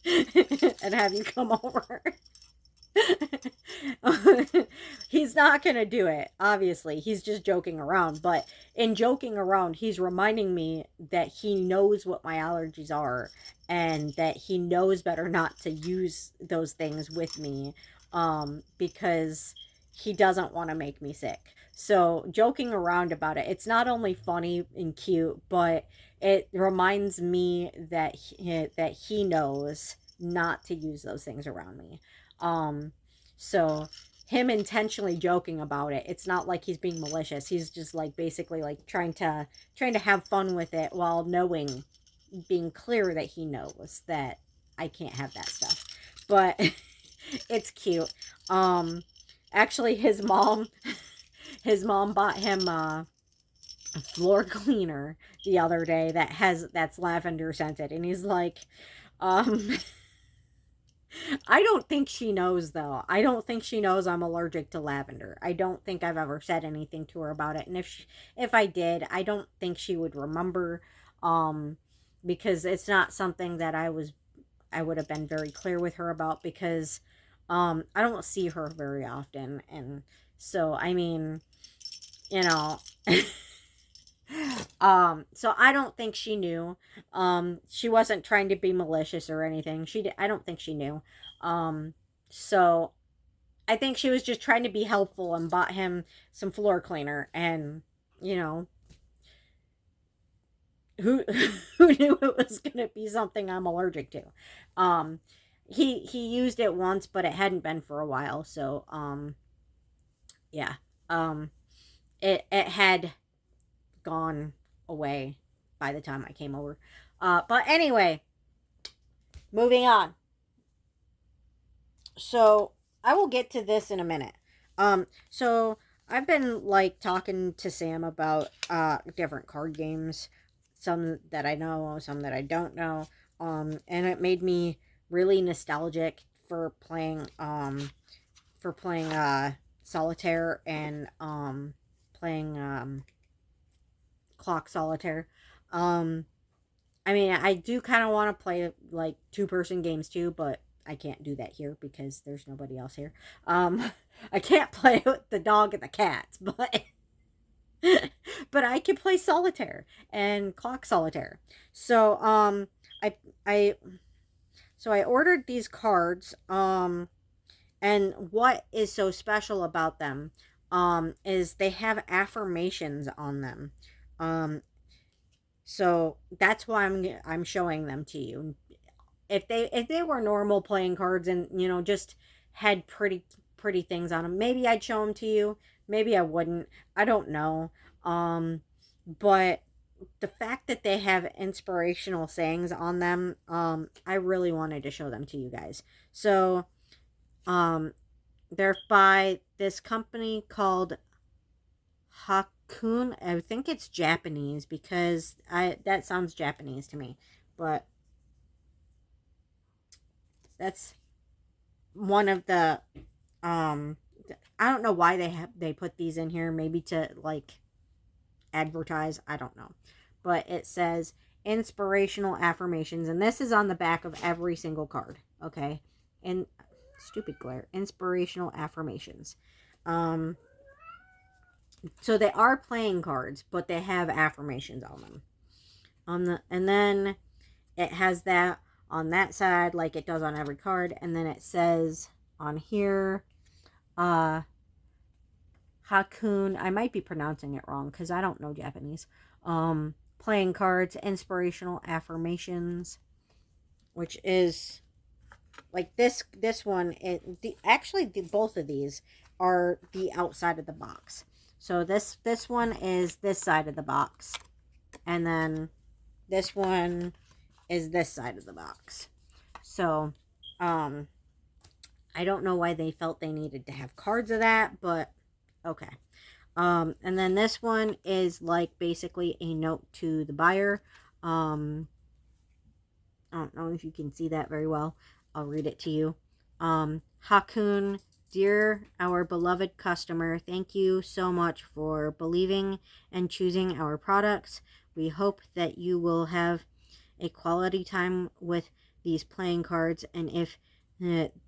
And have you come over. He's not gonna do it, obviously. He's just joking around, but in joking around, he's reminding me that he knows what my allergies are, and that he knows better not to use those things with me, because he doesn't want to make me sick. So, joking around about it, it's not only funny and cute, but it reminds me that he knows not to use those things around me. So him intentionally joking about it, it's not like he's being malicious. He's just like basically like trying to have fun with it, while being clear that he knows that I can't have that stuff. But it's cute. Actually, his mom bought him a floor cleaner the other day that's lavender scented, and he's like, I don't think she knows, though. I don't think she knows I'm allergic to lavender. I don't think I've ever said anything to her about it. And if I did, I don't think she would remember, because it's not something that I would have been very clear with her about, because I don't see her very often, and so I mean, you know, so I don't think she knew. She wasn't trying to be malicious or anything. I don't think she knew. Um, so I think she was just trying to be helpful and bought him some floor cleaner, and you know, who who knew it was going to be something I'm allergic to. Um, he used it once, but it hadn't been for a while, so yeah. Um, it had gone away by the time I came over. But anyway, moving on. So I will get to this in a minute. So I've been like talking to Sam about different card games, some that I know, some that I don't know. And it made me really nostalgic for playing solitaire, and playing clock solitaire. Um I mean, I do kind of want to play like two-person games too, but I can't do that here because there's nobody else here. I can't play with the dog and the cats, but but I can play solitaire and clock solitaire. So I I so I ordered these cards. And what is so special about them is they have affirmations on them. Um, so that's why I'm showing them to you. If they were normal playing cards, and just had pretty things on them, maybe I'd show them to you. Maybe I wouldn't. I don't know. But the fact that they have inspirational sayings on them, I really wanted to show them to you guys. So, um, they're by this company called Hakun. I think it's Japanese, because that sounds Japanese to me. But that's one of the um I don't know why they put these in here, maybe to like advertise, I don't know. But it says inspirational affirmations, and this is on the back of every single card, okay? And stupid glare. Inspirational affirmations. Um so they are playing cards, but they have affirmations on them. And then it has that on that side like it does on every card, and then it says on here uh Hakun, I might be pronouncing it wrong because I don't know Japanese. Playing cards, inspirational affirmations, which is like this one. Both of these are the outside of the box. So this one is this side of the box, and then this one is this side of the box. So, I don't know why they felt they needed to have cards of that, but okay. And then this one is like basically a note to the buyer. I don't know if you can see that very well. I'll read it to you. Hakun, dear our beloved customer, thank you so much for believing and choosing our products. We hope that you will have a quality time with these playing cards, and if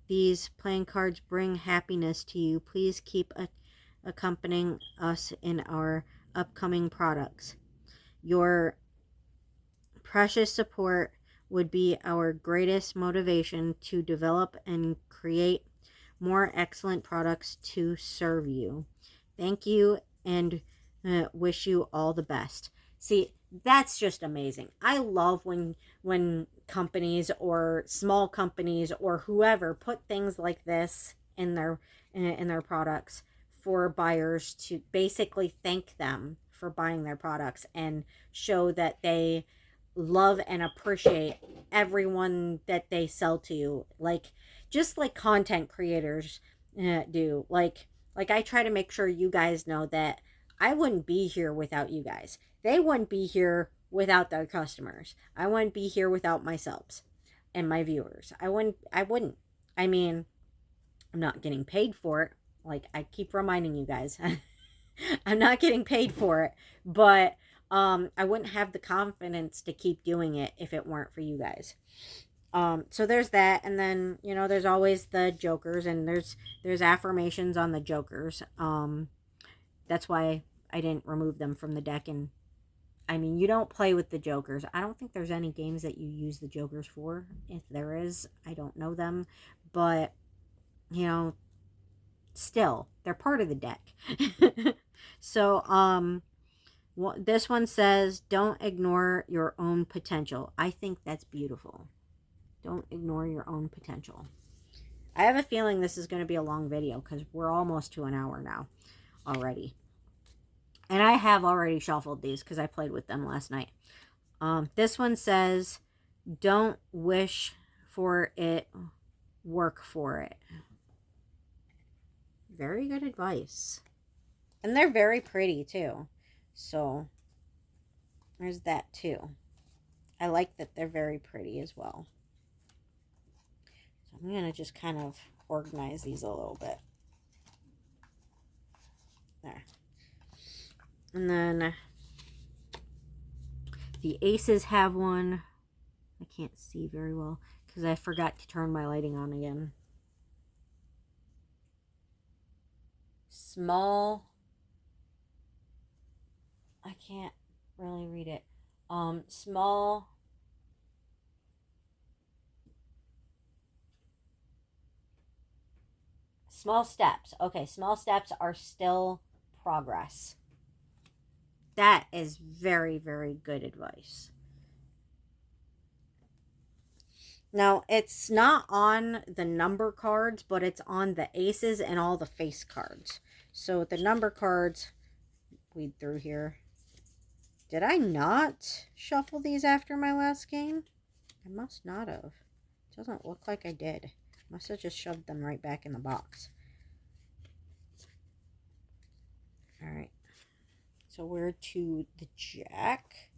these playing cards bring happiness to you, please keep accompanying us in our upcoming products. Your precious support would be our greatest motivation to develop and create more excellent products to serve you. Thank you, and wish you all the best. See, that's just amazing. I love when companies or small companies or whoever put things like this in their products for buyers to basically thank them for buying their products and show that they love and appreciate everyone that they sell to, like just like content creators do. Like I try to make sure you guys know that I wouldn't be here without you guys. They wouldn't be here without their customers. I wouldn't be here without myself and my viewers. I wouldn't. I mean, I'm not getting paid for it. Like I keep reminding you guys. I'm not getting paid for it, but I wouldn't have the confidence to keep doing it if it weren't for you guys. So there's that, and then there's always the jokers, and there's affirmations on the jokers. That's why I didn't remove them from the deck. And I mean, you don't play with the jokers. I don't think there's any games that you use the jokers for. If there is, I don't know them, but you know, still they're part of the deck. So this one says, don't ignore your own potential. I think that's beautiful. Don't ignore your own potential. I have a feeling this is going to be a long video because we're almost to an hour now already. And I have already shuffled these because I played with them last night. This one says, don't wish for it, work for it. Very good advice. And they're very pretty too. So there's that too. I like that they're very pretty as well. So I'm going to just kind of organize these a little bit. There. And then the aces have one. I can't see very well because I forgot to turn my lighting on again. Small. I can't really read it. Small. Small steps. Okay, small steps are still progress. That is very, very good advice. Now, it's not on the number cards, but it's on the aces and all the face cards. So the number cards, weed through here. Did I not shuffle these after my last game? I must not have. It doesn't look like I did. Must have just shoved them right back in the box. All right. So we're to the jack.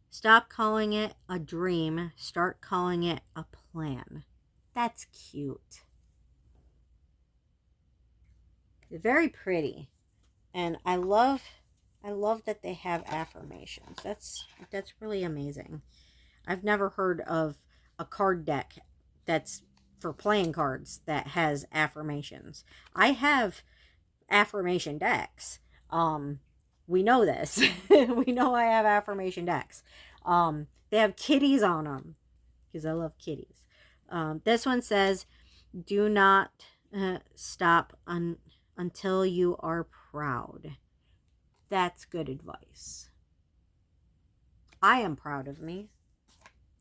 Stop calling it a dream. Start calling it a plan. That's cute. Very pretty. And I love that they have affirmations. That's really amazing. I've never heard of a card deck that's for playing cards that has affirmations. I have affirmation decks. We know this. We know I have affirmation decks. They have kitties on them because I love kitties. This one says, do not stop until you are proud. That's good advice. I am proud of me.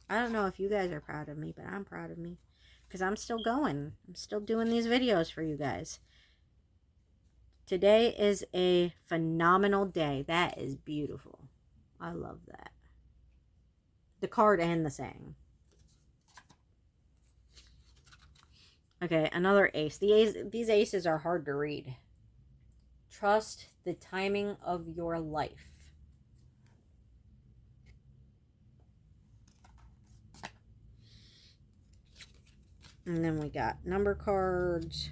I don't know if you guys are proud of me, but I'm proud of me because I'm still going. I'm still doing these videos for you guys. Today is a phenomenal day. That is beautiful. I love that. The card and the saying. Okay, another ace. These aces are hard to read. Trust the timing of your life. And then we got number cards.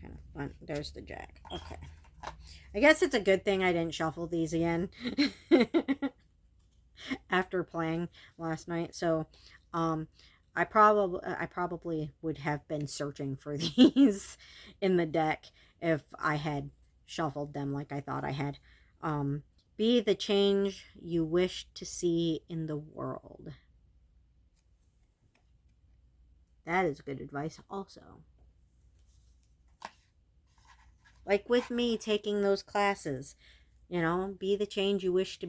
Kind of fun. There's the jack. Okay. I guess it's a good thing I didn't shuffle these again after playing last night. So, I probably would have been searching for these in the deck if I had shuffled them like I thought I had. Be the change you wish to see in the world. That is good advice also. Like with me taking those classes, be the change you wish to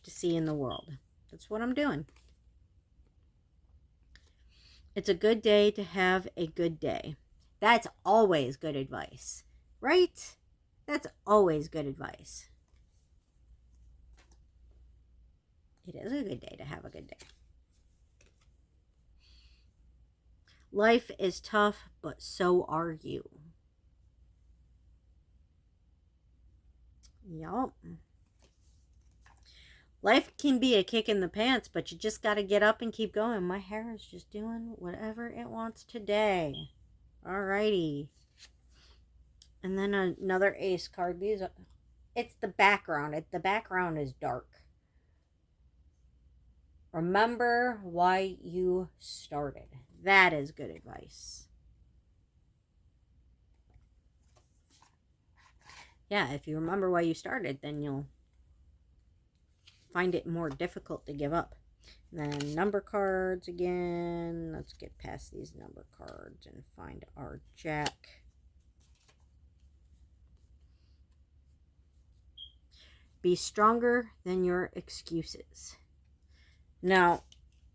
see in the world. That's what I'm doing. It's a good day to have a good day. That's always good advice, right? That's always good advice. It is a good day to have a good day. Life is tough, but so are you. Yup. Life can be a kick in the pants, but you just got to get up and keep going. My hair is just doing whatever it wants today. Alrighty. And then another ace card. It's the background. The background is dark. Remember why you started. That is good advice. Yeah, if you remember why you started, then you'll find it more difficult to give up. Then number cards again. Let's get past these number cards and find our Jack. Be stronger than your excuses. Now,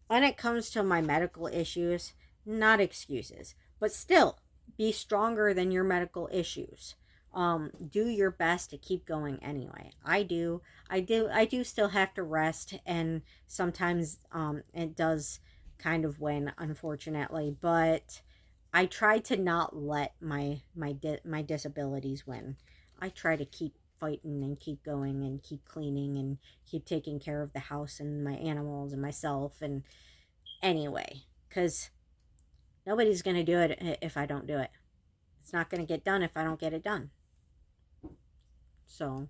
when it comes to my medical issues, not excuses, but still be stronger than your medical issues. Do your best to keep going anyway. I do still have to rest, and sometimes it does kind of win, unfortunately, but I try to not let my disabilities win. I try to keep fighting and keep going and keep cleaning and keep taking care of the house and my animals and myself. And anyway, because nobody's going to do it if I don't do it. It's not going to get done if I don't get it done. So,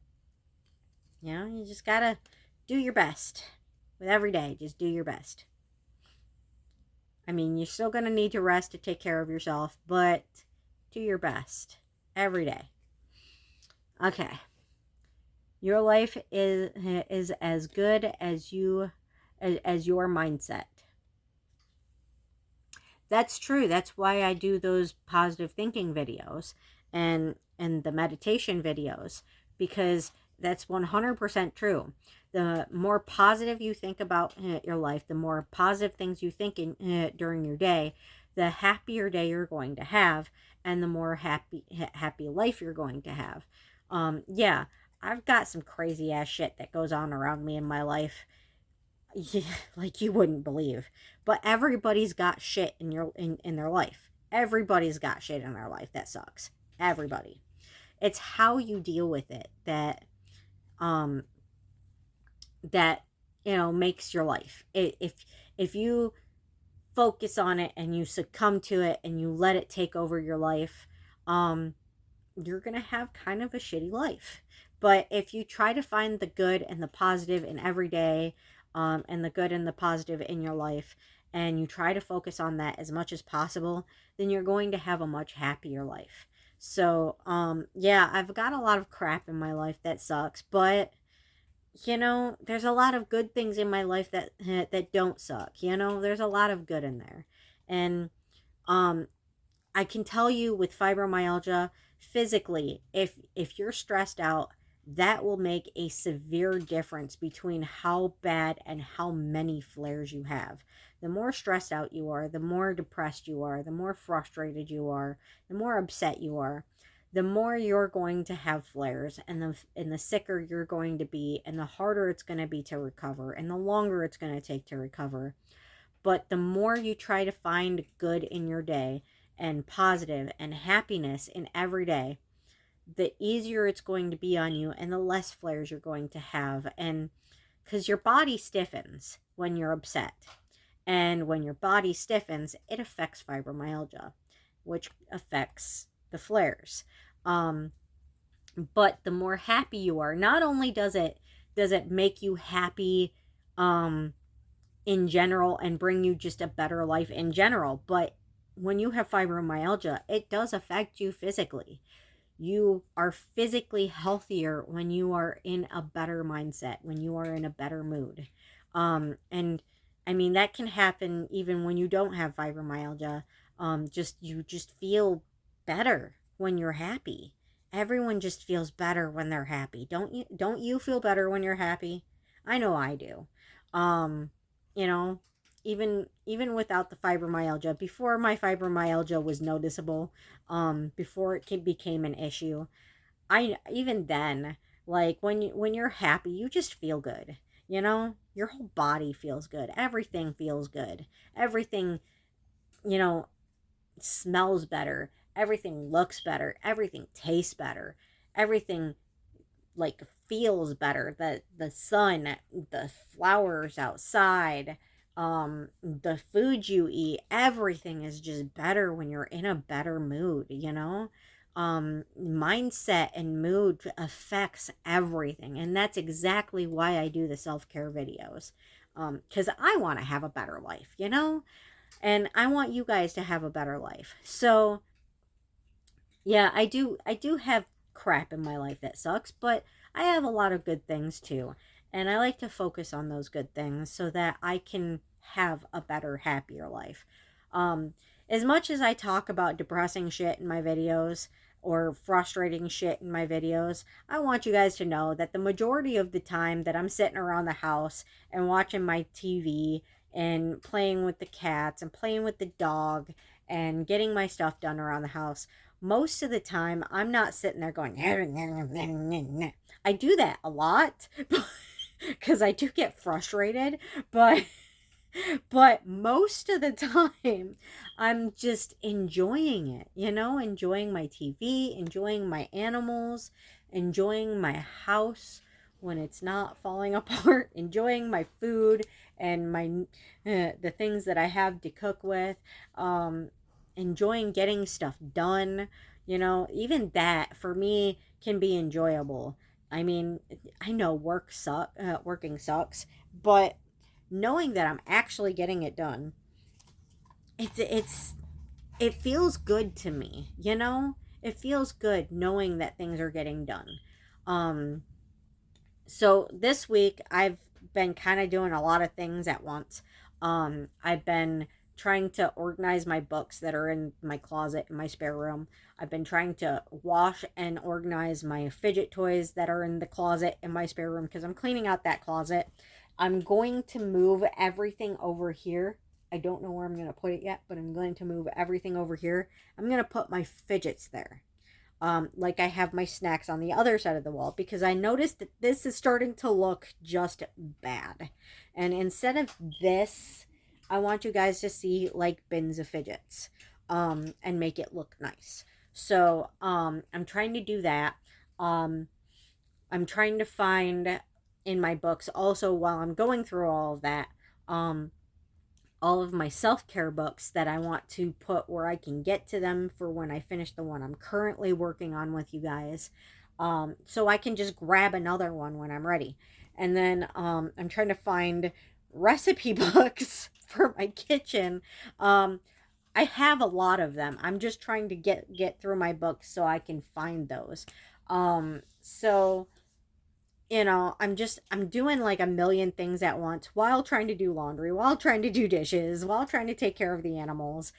you just got to do your best with every day. Just do your best. I mean, you're still going to need to rest to take care of yourself, but do your best every day. Okay. Your life is as good as your mindset. That's true. That's why I do those positive thinking videos and the meditation videos, because that's 100% true. The more positive you think about your life, the more positive things you think during your day, the happier day you're going to have, and the more happy life you're going to have. Yeah, I've got some crazy ass shit that goes on around me in my life. Yeah, like you wouldn't believe. But everybody's got shit in their life. Everybody's got shit in their life that sucks. Everybody. It's how you deal with it um that makes your life. If you focus on it and you succumb to it and you let it take over your life, you're going to have kind of a shitty life. But if you try to find the good and the positive in every day, and the good and the positive in your life, and you try to focus on that as much as possible, then you're going to have a much happier life. So, yeah, I've got a lot of crap in my life that sucks, but there's a lot of good things in my life that don't suck. There's a lot of good in there. And um I can tell you with fibromyalgia, physically, if you're stressed out, that will make a severe difference between how bad and how many flares you have. The more stressed out you are, the more depressed you are, the more frustrated you are, the more upset you are, the more you're going to have flares, and the sicker you're going to be, and the harder it's going to be to recover, and the longer it's going to take to recover. But the more you try to find good in your day and positive and happiness in every day, the easier it's going to be on you and the less flares you're going to have. And because your body stiffens when you're upset. And when your body stiffens, it affects fibromyalgia, which affects the flares. But the more happy you are, not only does it make you happy in general and bring you just a better life in general, but when you have fibromyalgia, it does affect you physically. You are physically healthier when you are in a better mindset, when you are in a better mood. And I mean, that can happen even when you don't have fibromyalgia. You just feel better when you're happy. Everyone just feels better when they're happy. Don't you feel better when you're happy? I know I do. Um, you know, even without the fibromyalgia, before my fibromyalgia was noticeable, before it became an issue, I even then, like when you're happy, you just feel good. Your whole body feels good. Everything feels good. Everything, you know smells better. Everything looks better. Everything tastes better. Everything like feels better. The sun, the flowers outside, the food you eat, everything is just better when you're in a better mood. Mindset and mood affects everything, and that's exactly why I do the self-care videos. because I want to have a better life, you know, and I want you guys to have a better life. So yeah, I do have crap in my life that sucks, but I have a lot of good things too. And I like to focus on those good things so that I can have a better, happier life. Um as much as I talk about depressing shit in my videos or frustrating shit in my videos, I want you guys to know that the majority of the time that I'm sitting around the house and watching my TV and playing with the cats and playing with the dog and getting my stuff done around the house, most of the time I'm not sitting there going I do that a lot because I do get frustrated, but most of the time I'm just enjoying it, you know, enjoying my TV, enjoying my animals, enjoying my house when it's not falling apart, enjoying my food and my the things that I have to cook with, um enjoying getting stuff done, you know, even that for me can be enjoyable. I mean, I know working sucks, but knowing that I'm actually getting it done, it's it feels good to me, you know? It feels good knowing that things are getting done. Um so this week I've been kind of doing a lot of things at once. I've been trying to organize my books that are in my closet in my spare room. I've been trying to wash and organize my fidget toys that are in the closet in my spare room because I'm cleaning out that closet. I'm going to move everything over here. I don't know where I'm going to put it yet, but I'm going to move everything over here. I'm going to put my fidgets there, like I have my snacks on the other side of the wall, because I noticed that this is starting to look just bad. And instead of this, I want you guys to see like bins of fidgets, and make it look nice. So I'm trying to do that. Um, I'm trying to find in my books also, while I'm going through all of that, um, all of my self-care books that I want to put where I can get to them for when I finish the one I'm currently working on with you guys. So I can just grab another one when I'm ready. And then I'm trying to find recipe books for my kitchen. I have a lot of them. I'm just trying to get through my books so I can find those. So you know, I'm doing like a million things at once while trying to do laundry, while trying to do dishes, while trying to take care of the animals,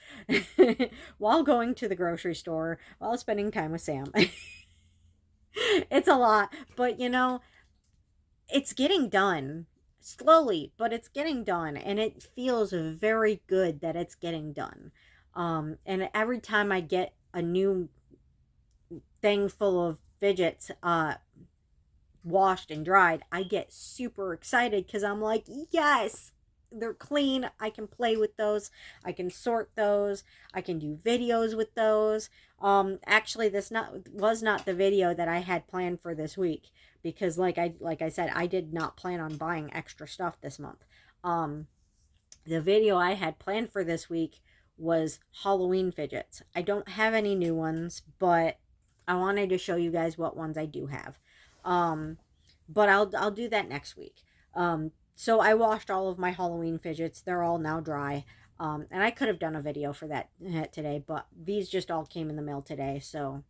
while going to the grocery store, while spending time with Sam. It's a lot, but you know, it's getting done slowly, but it's getting done, and it feels very good that it's getting done. And every time I get a new thing full of fidgets, washed and dried, I get super excited because I'm like, yes, they're clean. I can play with those. I can sort those. I can do videos with those. Actually, this not was not the video that I had planned for this week, because like I said, I did not plan on buying extra stuff this month. The video I had planned for this week was Halloween fidgets. I don't have any new ones, but I wanted to show you guys what ones I do have. Um, but I'll do that next week. So I washed all of my Halloween fidgets. They're all now dry. And I could have done a video for that today, but these just all came in the mail today. So,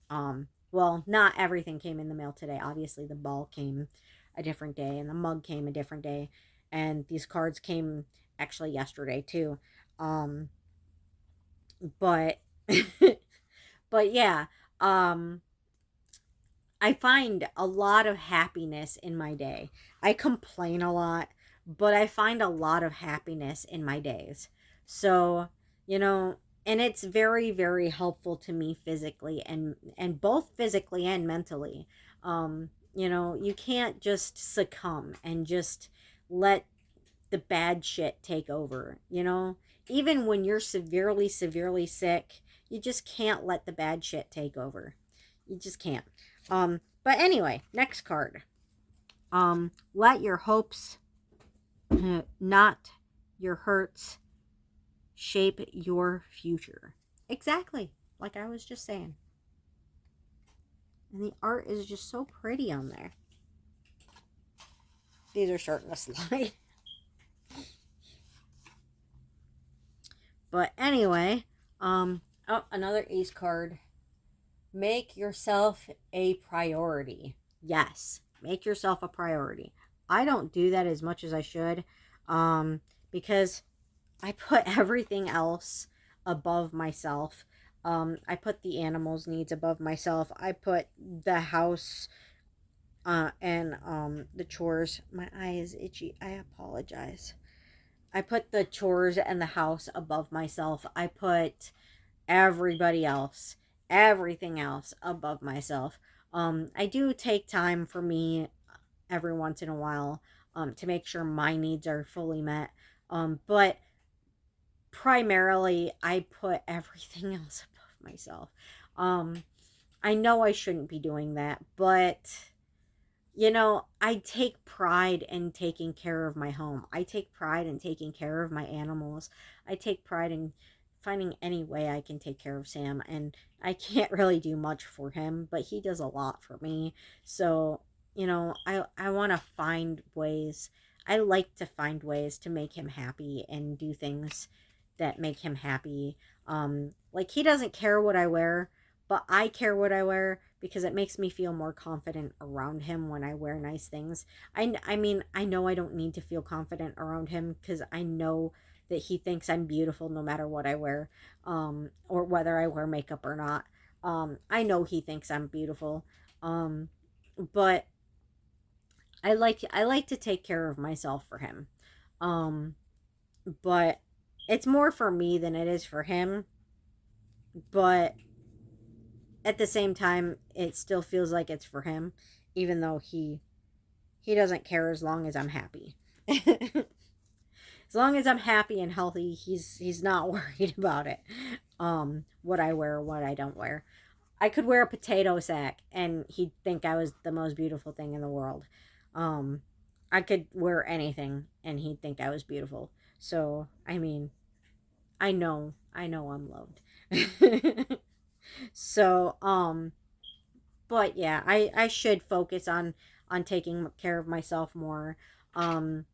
well, not everything came in the mail today. Obviously, the ball came a different day, and the mug came a different day, and these cards came actually yesterday too. Um, but but yeah, um I find a lot of happiness in my day. I complain a lot, but I find a lot of happiness in my days. So, you know, and it's very very helpful to me physically, and both physically and mentally. You know, you can't just succumb and just let the bad shit take over, you know? Even when you're severely sick, you just can't let the bad shit take over. You just can't. But anyway, next card. Let your hopes, not your hurts, shape your future. Exactly, like I was just saying. And the art is just so pretty on there. These are starting to slide. But anyway, oh, another ace card. Make yourself a priority. Yes, make yourself a priority. I don't do that as much as I should, um, because I put everything else above myself. I put the animals' needs above myself. I put the house and the chores. My eye is itchy. I apologize. I put the chores and the house above myself. I put everybody else, everything else above myself. I do take time for me every once in a while to make sure my needs are fully met. But primarily, I put everything else above myself. Um, I know I shouldn't be doing that, but I take pride in taking care of my home. I take pride in taking care of my animals. I take pride in finding any way I can take care of Sam. And I can't really do much for him, but he does a lot for me. So, I want to find ways. I like to find ways to make him happy and do things that make him happy. Like he doesn't care what I wear, but I care what I wear because it makes me feel more confident around him when I wear nice things. I mean, I know I don't need to feel confident around him because I know that he thinks I'm beautiful no matter what I wear, or whether I wear makeup or not. I know he thinks I'm beautiful, um, but I like to take care of myself for him, um, but it's more for me than it is for him. But at the same time, it still feels like it's for him, even though he doesn't care as long as I'm happy. As long as I'm happy and healthy, he's not worried about it. What I wear, what I don't wear. I could wear a potato sack and he'd think I was the most beautiful thing in the world. Um, I could wear anything and he'd think I was beautiful. So, I mean, I know I'm loved. So, but yeah, I should focus on taking care of myself more, um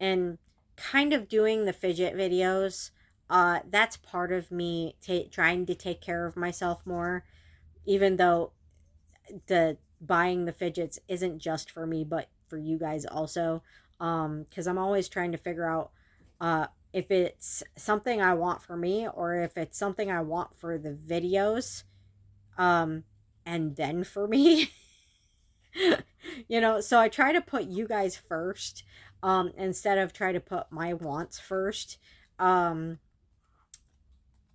and kind of doing the fidget videos. That's part of me trying to take care of myself more, even though the buying the fidgets isn't just for me but for you guys also, because I'm always trying to figure out if it's something I want for me or if it's something I want for the videos, um and then for me. So I try to put you guys first, instead of try to put my wants first. um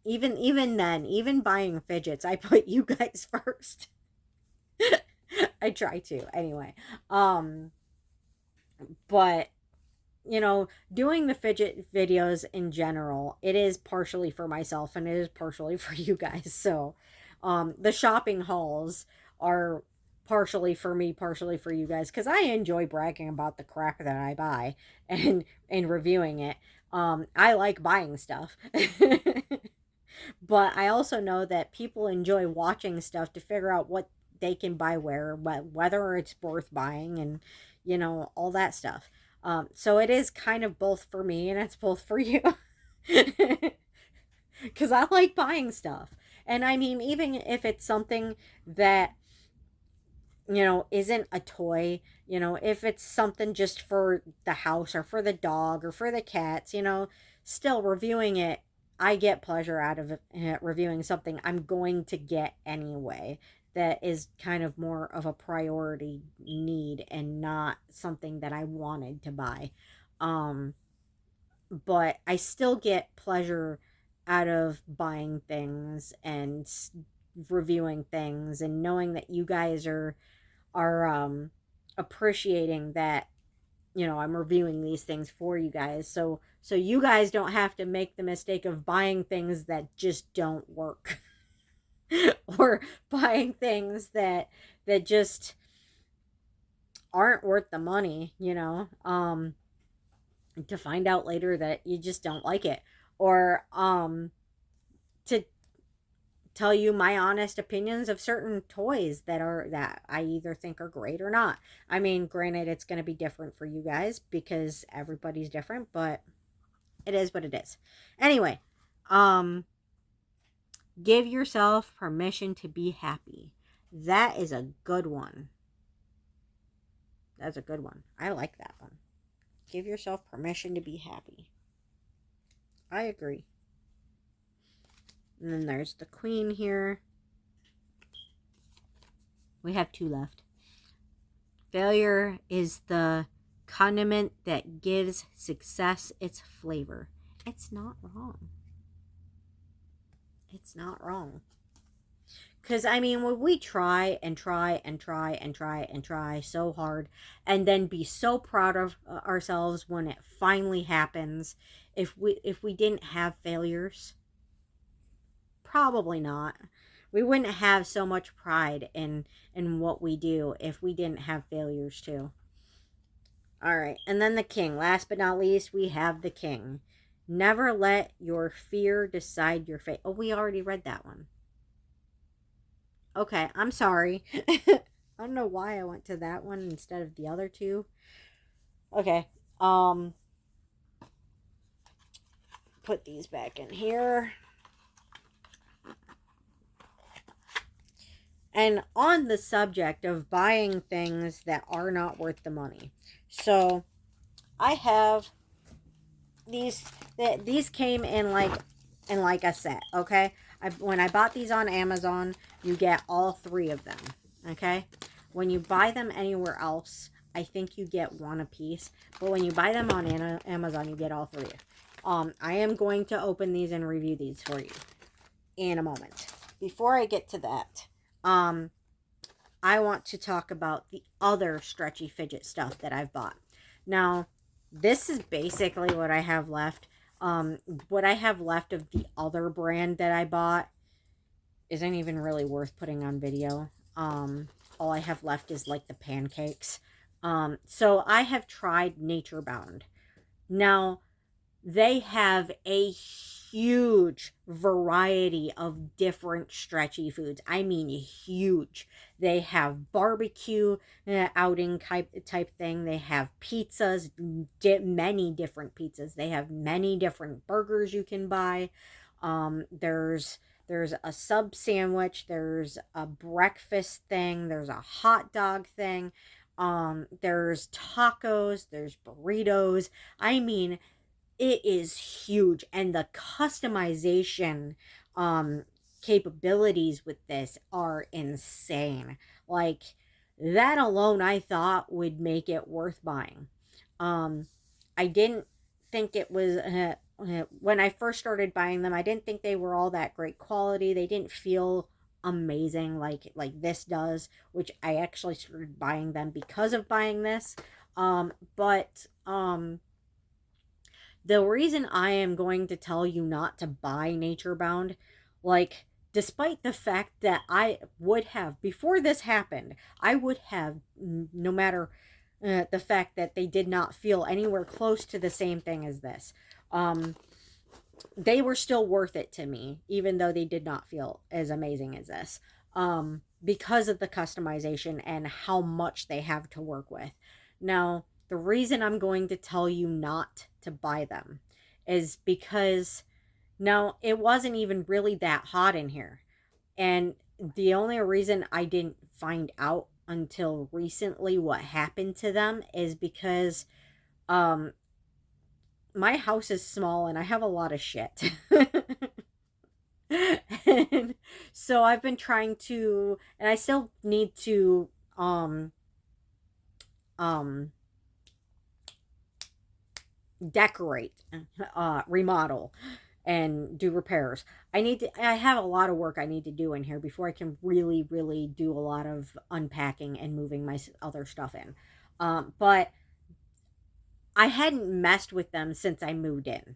even then, even buying fidgets, I put you guys first. I try to anyway. But doing the fidget videos in general, it is partially for myself and it is partially for you guys. So, the shopping hauls are partially for me, partially for you guys, because I enjoy bragging about the crap that I buy and reviewing it. I like buying stuff. But I also know that people enjoy watching stuff to figure out what they can buy where, but whether it's worth buying and all that stuff. So it is kind of both for me and it's both for you. Because I like buying stuff. And I mean, even if it's something that isn't a toy, if it's something just for the house or for the dog or for the cats, still reviewing it, I get pleasure out of it, reviewing something I'm going to get anyway. That is kind of more of a priority need and not something that I wanted to buy. Um, but I still get pleasure out of buying things and reviewing things and knowing that you guys are appreciating that I'm reviewing these things for you guys, so you guys don't have to make the mistake of buying things that just don't work. Or buying things that just aren't worth the money, to find out later that you just don't like it, or to tell you my honest opinions of certain toys that I either think are great or not. I mean, granted, it's going to be different for you guys because everybody's different, but it is what it is. Anyway, Um, give yourself permission to be happy. That is a good one. That's a good one. I like that one. Give yourself permission to be happy. I agree. And then there's the queen here. We have two left. Failure is the condiment that gives success its flavor. It's not wrong. It's not wrong. Because, I mean, when we try and try and try and try and try so hard and then be so proud of ourselves when it finally happens, if we didn't have failures, probably not. We wouldn't have so much pride in what we do if we didn't have failures too. All right, and then the king. Last but not least, we have the king. Never let your fear decide your fate. Oh, we already read that one. Okay, I'm sorry. I don't know why I went to that one instead of the other two. Okay. Put these back in here. And on the subject of buying things that are not worth the money. So, I have these came in like a set, okay? When I bought these on Amazon, you get all three of them, okay? When you buy them anywhere else, I think you get one a piece, but when you buy them on Amazon, you get all three. I am going to open these and review these for you in a moment. Before I get to that, I want to talk about the other stretchy fidget stuff that I've bought. Now, this is basically what I have left. What I have left of the other brand that I bought isn't even really worth putting on video. All I have left is like the pancakes. So I have tried Nature Bound. Now, they have a huge variety of different stretchy foods. I mean, huge. They have barbecue outing type thing. They have pizzas, many different pizzas. They have many different burgers you can buy. There's a sub sandwich. There's a breakfast thing. There's a hot dog thing. There's tacos. There's burritos. I mean, it is huge, and the customization capabilities with this are insane. Like, that alone I thought would make it worth buying. um I didn't think it was when I first started buying them, I didn't think they were all that great quality. They didn't feel amazing like this does, which I actually started buying them because of buying this. But the reason I am going to tell you not to buy Nature Bound, like, despite the fact that I would have, before this happened, I would have, no matter the fact that they did not feel anywhere close to the same thing as this, they were still worth it to me, even though they did not feel as amazing as this, because of the customization and how much they have to work with. Now, the reason I'm going to tell you not to buy them is because, now, it wasn't even really that hot in here. And the only reason I didn't find out until recently what happened to them is because um my house is small and I have a lot of shit. And so I've been trying to, and I still need to um decorate, remodel, and do repairs. I have a lot of work I need to do in here before I can really do a lot of unpacking and moving my other stuff in. But I hadn't messed with them since I moved in.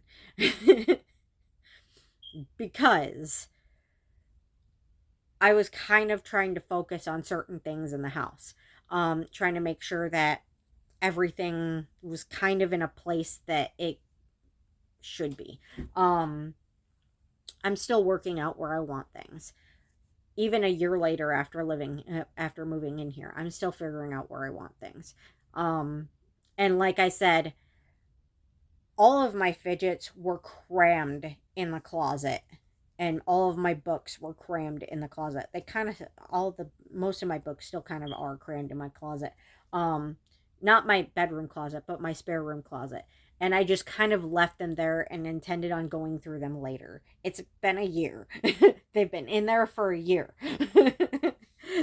Because I was kind of trying to focus on certain things in the house. Trying to make sure that everything was kind of in a place that it should be. I'm still working out where I want things. Even a year later, after moving in here, I'm still figuring out where I want things. And like I said, all of my fidgets were crammed in the closet, and all of my books were crammed in the closet. They kind of most of my books still kind of are crammed in my closet. Um, Not my bedroom closet, but my spare room closet. And I just kind of left them there and intended on going through them later. It's been a year. They've been in there for a year.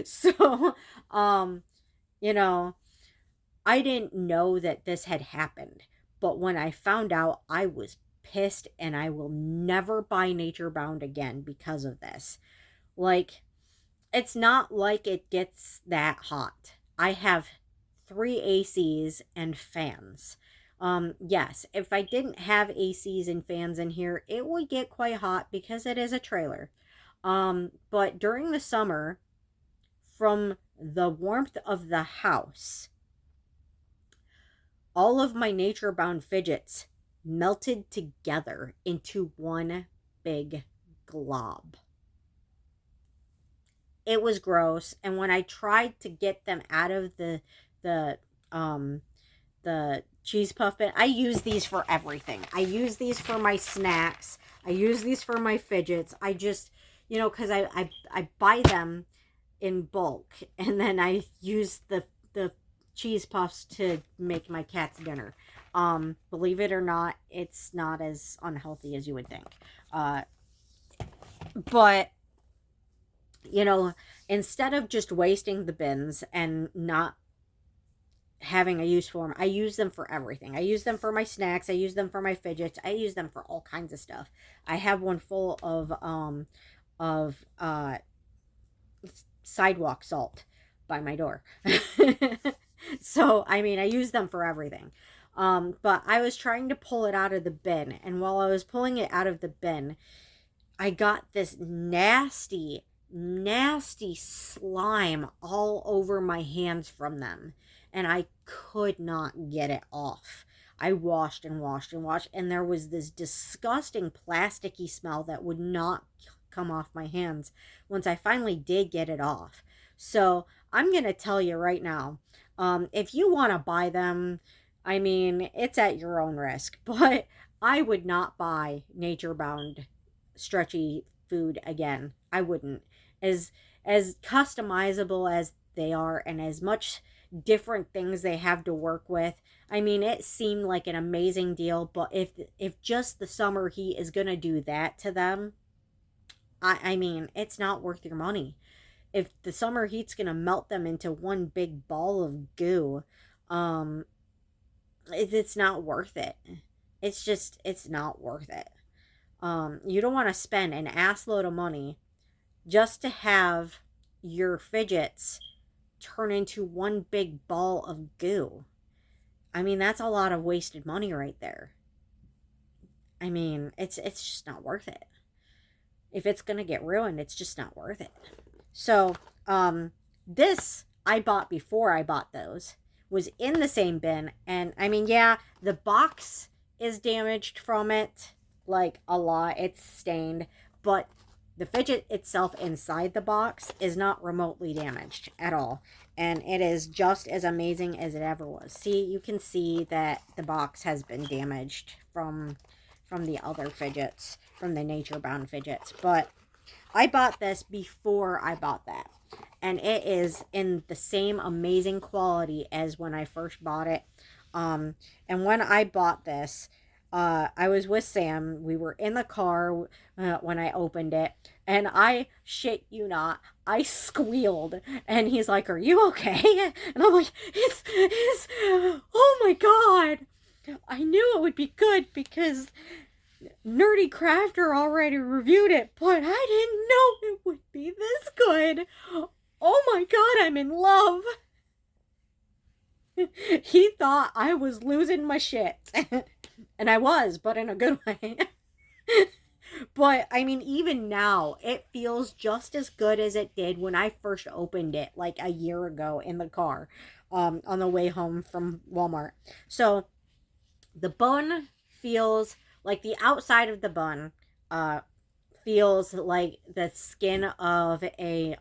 So, um, you know, I didn't know that this had happened. But when I found out, I was pissed, and I will never buy Nature Bound again because of this. Like, it's not like it gets that hot. I have 3 ACs and fans. Yes, if I didn't have ACs and fans in here, it would get quite hot because it is a trailer. But during the summer, from the warmth of the house, all of my Nature Bound fidgets melted together into one big glob. It was gross, and when I tried to get them out of the um the cheese puff bin, I use these for everything. I use these for my snacks. I use these for my fidgets. I just, because I buy them in bulk, and then I use the cheese puffs to make my cat's dinner. Believe it or not, it's not as unhealthy as you would think. But instead of just wasting the bins and not having a use for them, I use them for everything. I use them for my snacks. I use them for my fidgets. I use them for all kinds of stuff. I have one full of sidewalk salt by my door. So, I mean, I use them for everything. But I was trying to pull it out of the bin, and while I was pulling it out of the bin, I got this nasty slime all over my hands from them, and I could not get it off. I washed and washed and washed, and there was this disgusting plasticky smell that would not come off my hands once I finally did get it off. So I'm gonna tell you right now, if you want to buy them, I mean, it's at your own risk, but I would not buy Nature Bound stretchy food again. I wouldn't. As customizable as they are, and as much different things they have to work with, I mean, it seemed like an amazing deal. But if just the summer heat is gonna do that to them, I mean, it's not worth your money. If the summer heat's gonna melt them into one big ball of goo, um it's not worth it. It's not worth it. You don't want to spend an ass load of money just to have your fidgets turn into one big ball of goo. I mean, that's a lot of wasted money right there. I mean, it's just not worth it. If it's gonna get ruined, it's just not worth it. So, this I bought before I bought those, was in the same bin, and I mean, yeah, the box is damaged from it, like a lot. It's stained, but the fidget itself inside the box is not remotely damaged at all, and it is just as amazing as it ever was. See, you can see that the box has been damaged from the other fidgets, from the Nature Bound fidgets, but I bought this before I bought that, and it is in the same amazing quality as when I first bought it. And when I bought this, I was with Sam. We were in the car when I opened it, and I shit you not, I squealed. And he's like, "Are you okay?" And I'm like, "It's, oh my god! I knew it would be good because Nerdy Crafter already reviewed it, but I didn't know it would be this good. Oh my god, I'm in love." He thought I was losing my shit. And I was, but in a good way. But, I mean, even now, it feels just as good as it did when I first opened it, like a year ago in the car, on the way home from Walmart. So, the bun feels like the outside of the bun feels like the skin of a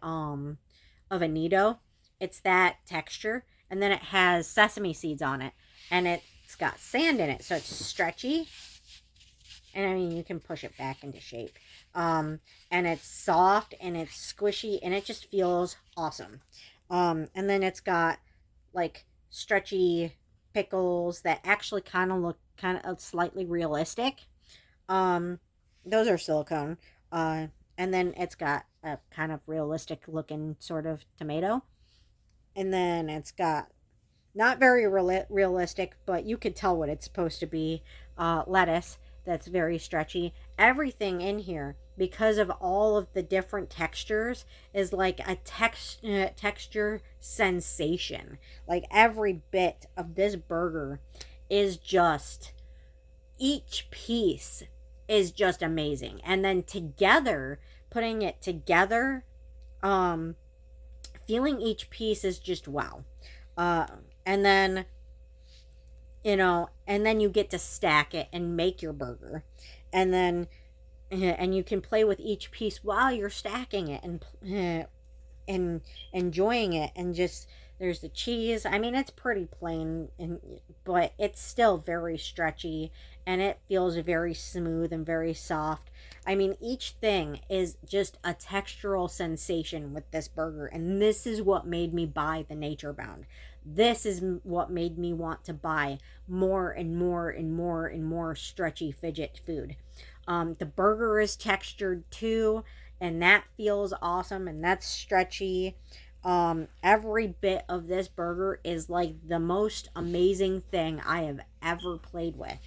Nido. It's that texture, and then it has sesame seeds on it, and it's got sand in it, so it's stretchy, And I mean, you can push it back into shape. And it's soft and it's squishy and it just feels awesome. And then it's got like stretchy pickles that actually kind of look kind of slightly realistic. Um, those are silicone. And then it's got a kind of realistic looking sort of tomato. And then it's got not very realistic, but you could tell what it's supposed to be. Lettuce that's very stretchy. Everything in here, because of all of the different textures, is like a texture sensation. Like every bit of this burger is just, each piece is just amazing. And then together, putting it together, um, feeling each piece is just wow. Uh, and then and then you get to stack it and make your burger, and then and you can play with each piece while you're stacking it and enjoying it, and just there's the cheese. I mean, it's pretty plain, but it's still very stretchy and it feels very smooth and very soft. I mean, each thing is just a textural sensation with this burger, and this is what made me buy the Nature Bound. This is what made me want to buy more and more and more and more stretchy fidget food. The burger is textured too, and that feels awesome, and that's stretchy. Every bit of this burger is like the most amazing thing I have ever played with.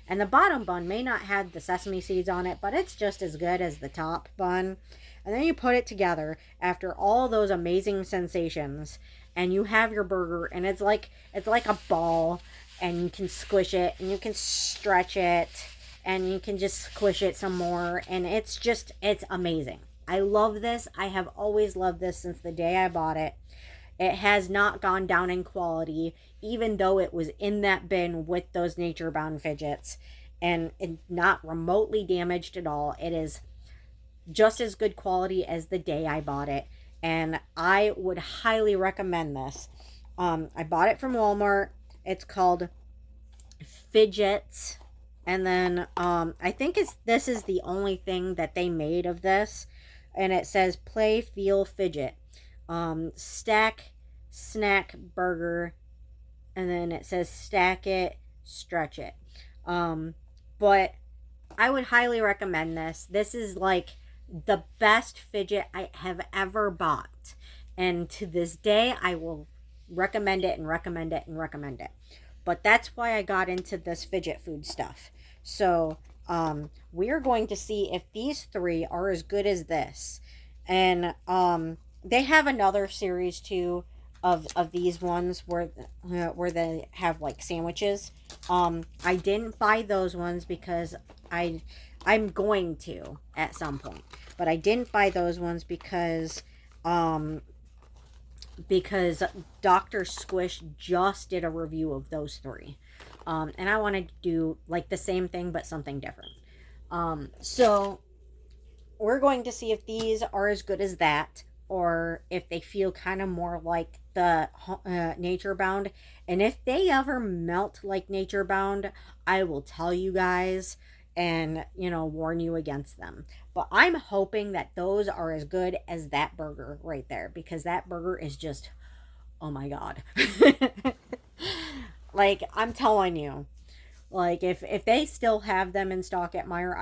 And the bottom bun may not have the sesame seeds on it, but it's just as good as the top bun. And then you put it together after all those amazing sensations, and you have your burger, and it's like a ball, and you can squish it and you can stretch it and you can just squish it some more, and it's amazing. I love this. I have always loved this since the day I bought it. It has not gone down in quality, even though it was in that bin with those Nature Bound fidgets, and it's not remotely damaged at all. It is just as good quality as the day I bought it, and I would highly recommend this. I bought it from Walmart. It's called Fidgets, and then I think this is the only thing that they made of this, and it says play, feel, fidget, stack, snack, burger, and then it says stack it, stretch it. But I would highly recommend this. This is like the best fidget I have ever bought, and to this day I will recommend it and recommend it and recommend it. But that's why I got into this fidget food stuff. So we're going to see if these three are as good as this. And they have another series too of these ones where they have like sandwiches. I didn't buy those ones because I'm going to at some point, but I didn't buy those ones because Dr. Squish just did a review of those three. And I wanted to do like the same thing but something different. So we're going to see if these are as good as that, or if they feel kind of more like the Nature Bound. And if they ever melt like Nature Bound, I will tell you guys and warn you against them. But I'm hoping that those are as good as that burger right there, because that burger is just, oh my god. Like, I'm telling you, like if they still have them in stock at Meyer,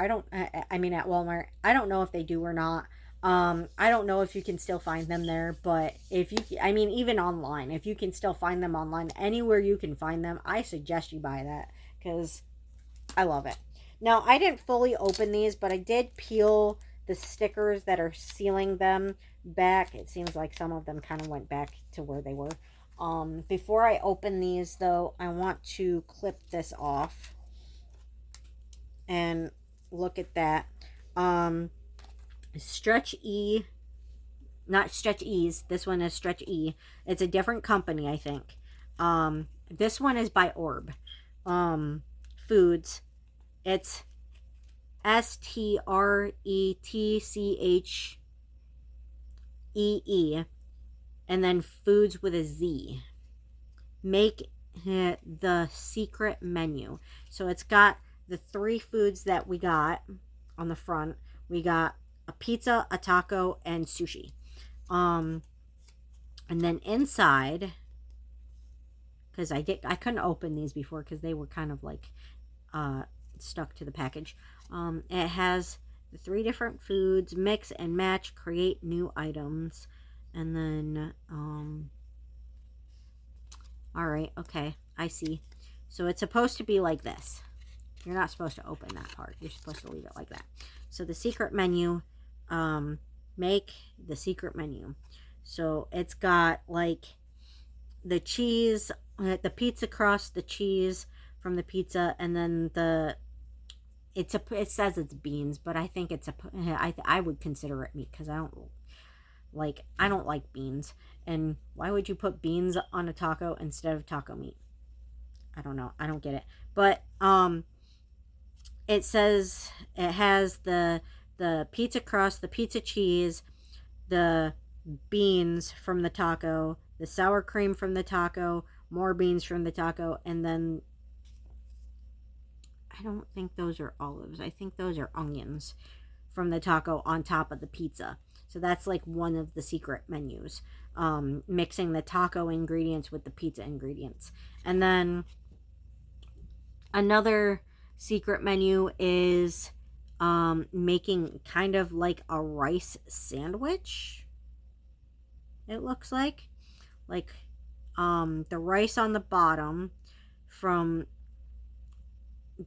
I mean at Walmart, I don't know if they do or not. I don't know if you can still find them there, but if you, I mean, even online, if you can still find them online, anywhere you can find them, I suggest you buy that, because I love it. Now, I didn't fully open these, but I did peel the stickers that are sealing them back. It seems like some of them kind of went back to where they were. Before I open these, though, I want to clip this off and look at that. Stretch E, not Stretch E's. This one is Stretch E. It's a different company, I think. This one is by Orb Foods. It's STRETCHEE, and then Foods with a Z. Make the secret menu. So it's got the 3 foods that we got on the front. We got a pizza, a taco, and sushi. And then inside, because I couldn't open these before because they were kind of like stuck to the package. It has the 3 different foods: mix and match, create new items, and then all right, okay, I see. So it's supposed to be like this. You're not supposed to open that part. You're supposed to leave it like that. So the secret menu, make the secret menu. So it's got like the cheese, the pizza crust, the cheese from the pizza, and then it says it's beans, but I think I would consider it meat because I don't like beans. And why would you put beans on a taco instead of taco meat? I don't know. I don't get it. But it says it has the pizza crust, the pizza cheese, the beans from the taco, the sour cream from the taco, more beans from the taco, and then I don't think those are olives. I think those are onions from the taco on top of the pizza. So that's like one of the secret menus, mixing the taco ingredients with the pizza ingredients. And then another secret menu is making kind of like a rice sandwich. It looks like the rice on the bottom from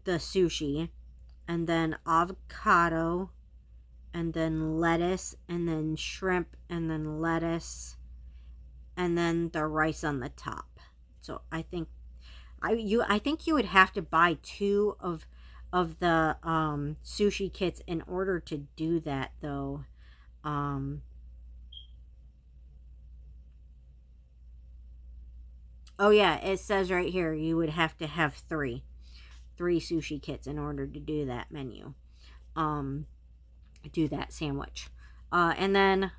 the sushi, and then avocado, and then lettuce, and then shrimp, and then lettuce, and then the rice on the top. So I think I think you would have to buy 2 of the sushi kits in order to do that, though. Oh yeah, it says right here you would have to have 3 sushi kits in order to do that menu. Do that sandwich. And then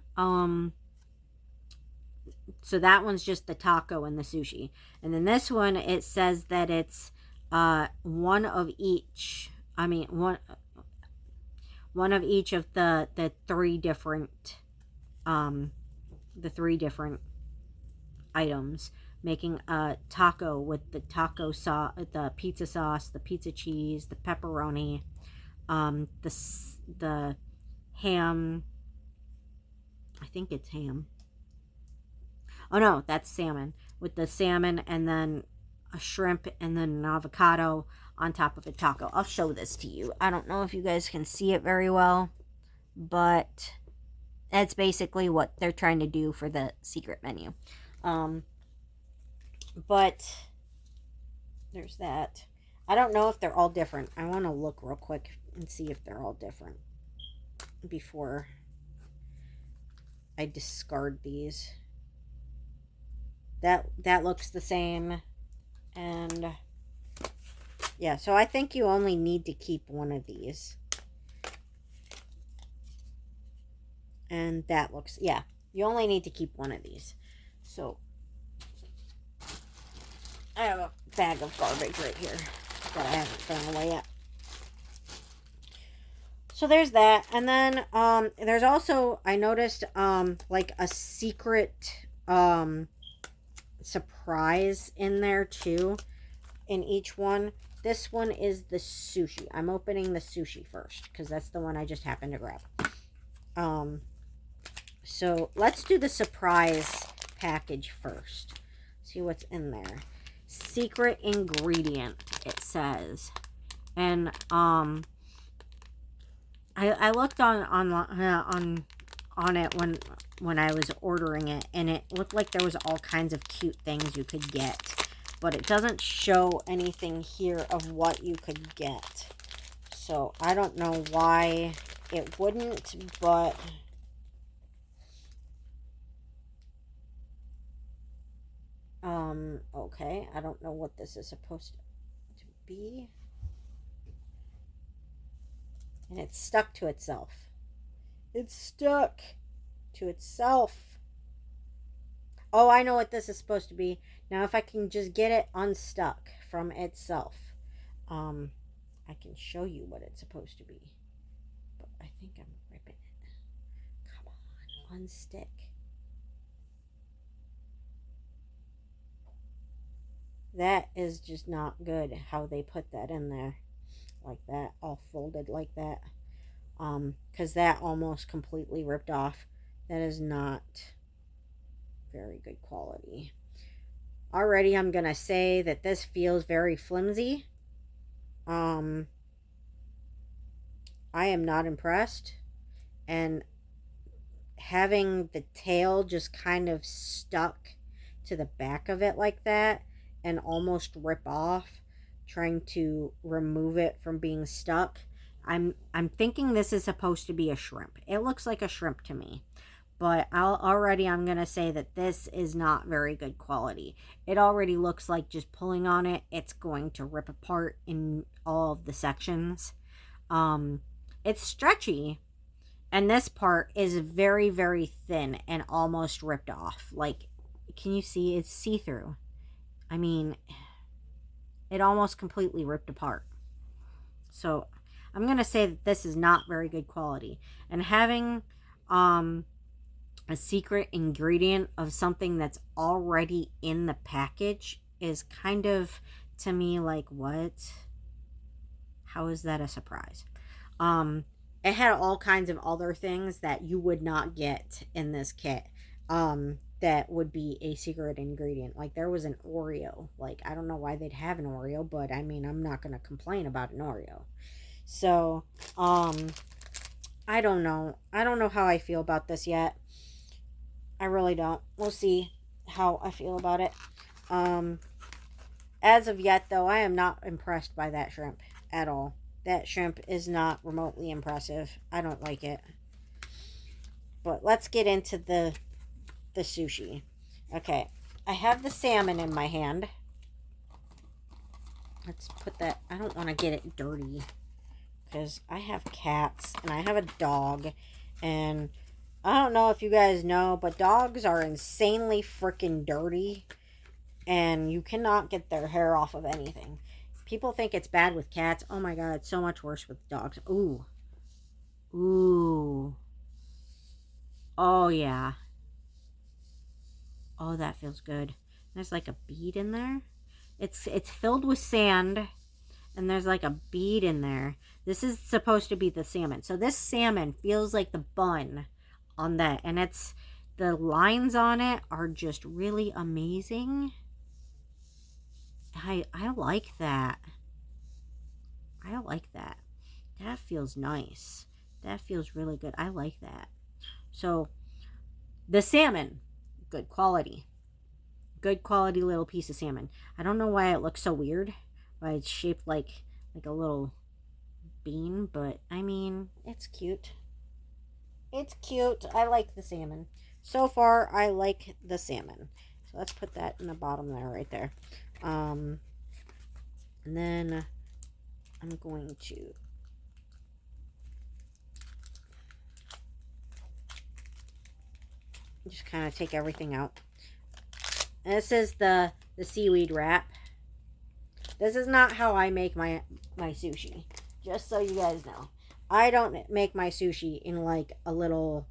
so that one's just the taco and the sushi. And then this one, it says that it's one of each. I mean, one of each of the 3 different the 3 different items, making a taco with the taco sauce, the pizza sauce, the pizza cheese, the pepperoni, the ham. I think it's ham. Oh no, that's salmon, with the salmon, and then a shrimp, and then an avocado on top of a taco. I'll show this to you. I don't know if you guys can see it very well, but that's basically what they're trying to do for the secret menu. But there's that. I don't know if they're all different. I want to look real quick and see if they're all different before I discard these. That looks the same. And yeah, so I think you only need to keep one of these. And that looks, yeah, you only need to keep one of these. So I have a bag of garbage right here that I haven't thrown away yet. So there's that. And then there's also, I noticed like a secret surprise in there too, in each one. This one is the sushi. I'm opening the sushi first because that's the one I just happened to grab. So let's do the surprise package first. See what's in there. Secret ingredient, it says. And I looked on it when I was ordering it, and it looked like there was all kinds of cute things you could get, but it doesn't show anything here of what you could get. So I don't know why it wouldn't, but okay, I don't know what this is supposed to be. And it's stuck to itself. It's stuck to itself. Oh, I know what this is supposed to be. Now, if I can just get it unstuck from itself. I I can show you what it's supposed to be. But I think I'm ripping it. Come on, unstick. That is just not good how they put that in there. Like that, all folded like that. Because that almost completely ripped off. That is not very good quality. Already I'm going to say that this feels very flimsy. Um, I am not impressed. And having the tail just kind of stuck to the back of it like that and almost rip off, trying to remove it from being stuck. I'm thinking this is supposed to be a shrimp. It looks like a shrimp to me. But I'm going to say that this is not very good quality. It already looks like just pulling on it, it's going to rip apart in all of the sections. Um, it's stretchy, and this part is very, very thin and almost ripped off. Like, can you see? It's see-through. I mean, it almost completely ripped apart. So I'm going to say that this is not very good quality. And having a secret ingredient of something that's already in the package is kind of, to me, like, what? How is that a surprise? Um, it had all kinds of other things that you would not get in this kit. That would be a secret ingredient. Like, there was an Oreo. Like, I don't know why they'd have an Oreo, but I mean, I'm not gonna complain about an Oreo. So, I don't know. I don't know how I feel about this yet. I really don't. We'll see how I feel about it. As of yet, though, I am not impressed by that shrimp at all. That shrimp is not remotely impressive. I don't like it. But let's get into the sushi. Okay, I have the salmon in my hand. Let's put that. I don't want to get it dirty because I have cats and I have a dog, and I don't know if you guys know, but dogs are insanely freaking dirty, and you cannot get their hair off of anything. People think it's bad with cats. Oh my god, it's so much worse with dogs. Ooh. Ooh. Oh yeah. Oh, that feels good. There's like a bead in there. It's filled with sand, and there's like a bead in there. This is supposed to be the salmon. So this salmon feels like the bun on that, and it's the lines on it are just really amazing. I like that. I like that. That feels nice. That feels really good. I like that. So the salmon, good quality. Good quality little piece of salmon. I don't know why it looks so weird. Why it's shaped like a little bean, but I mean, it's cute. It's cute. I like the salmon. So far, I like the salmon. So let's put that in the bottom there, right there. And then I'm going to just kind of take everything out. And this is the seaweed wrap. This is not how I make my sushi. Just so you guys know. I don't make my sushi in like a little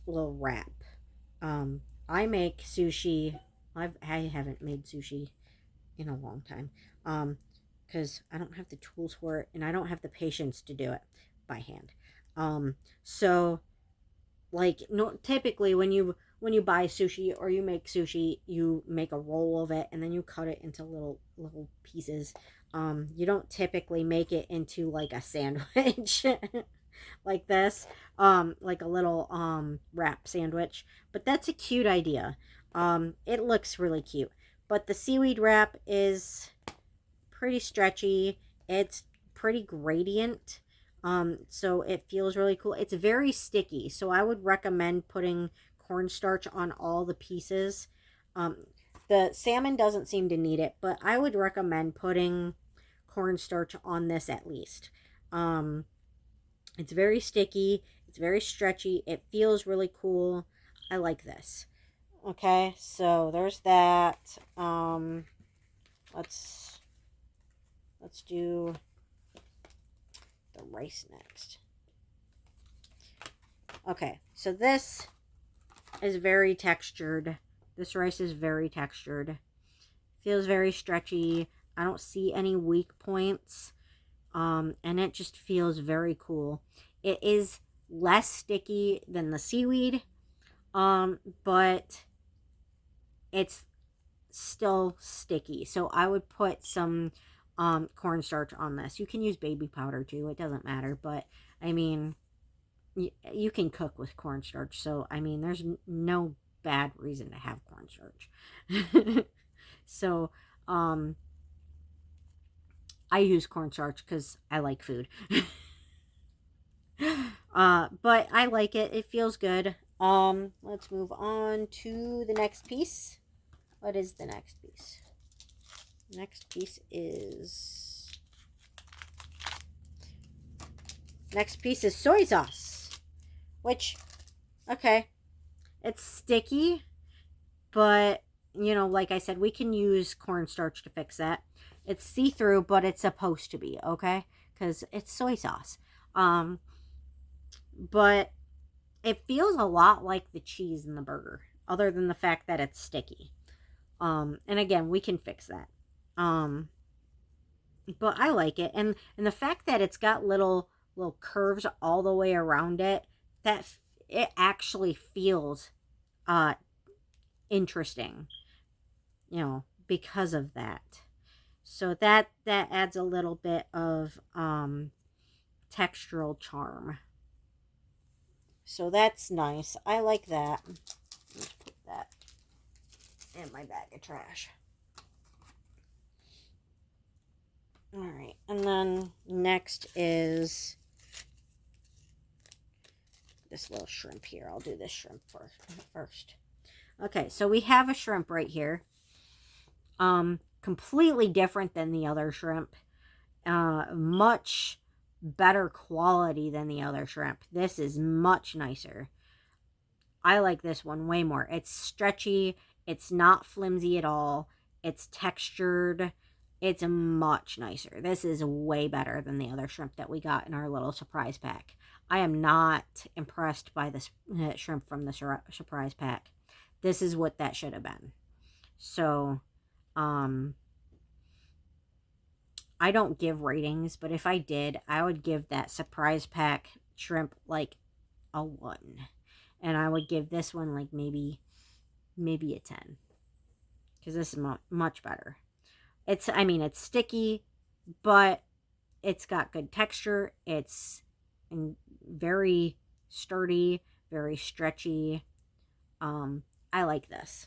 wrap. I make sushi. I haven't made sushi in a long time. Because I don't have the tools for it, and I don't have the patience to do it by hand. So like, no, typically when you buy sushi or you make sushi, you make a roll of it and then you cut it into little pieces. You don't typically make it into like a sandwich like this, like a little wrap sandwich. But that's a cute idea. It looks really cute. But the seaweed wrap is pretty stretchy. It's pretty gradient. So it feels really cool. It's very sticky, so I would recommend putting cornstarch on all the pieces. The salmon doesn't seem to need it, but I would recommend putting cornstarch on this at least. It's very sticky. It's very stretchy. It feels really cool. I like this. Okay, so there's that. Let's let's do the rice next. Okay, so this is very textured. This rice is very textured. Feels very stretchy. I don't see any weak points. And it just feels very cool. It is less sticky than the seaweed, but it's still sticky. So I would put some cornstarch on this. You can use baby powder too. It doesn't matter. But I mean, you can cook with cornstarch. So I mean, there's no bad reason to have cornstarch. So I use cornstarch because I like food. But I like it. It feels good. Let's move on to the next piece. What is the next piece? Next piece is soy sauce, which, okay, it's sticky, but you know, like I said, we can use cornstarch to fix that. It's see-through, but it's supposed to be, okay? Because it's soy sauce. But it feels a lot like the cheese in the burger, other than the fact that it's sticky. And again, we can fix that. But I like it, and the fact that it's got little curves all the way around it, that it actually feels interesting, you know, because of that. So that adds a little bit of textural charm. So that's nice. I like that. Let's put that in my bag of trash. All right, and then next is this little shrimp here. I'll do this shrimp first. Okay, so we have a shrimp right here. Completely different than the other shrimp. Much better quality than the other shrimp. This is much nicer. I like this one way more. It's stretchy. It's not flimsy at all. It's textured. It's much nicer. This is way better than the other shrimp that we got in our little surprise pack. I am not impressed by this shrimp from the surprise pack. This is what that should have been. So, I don't give ratings, but if I did, I would give that surprise pack shrimp like a 1. And I would give this one like maybe a 10. Because this is much better. It's sticky, but it's got good texture. It's very sturdy, very stretchy. I like this.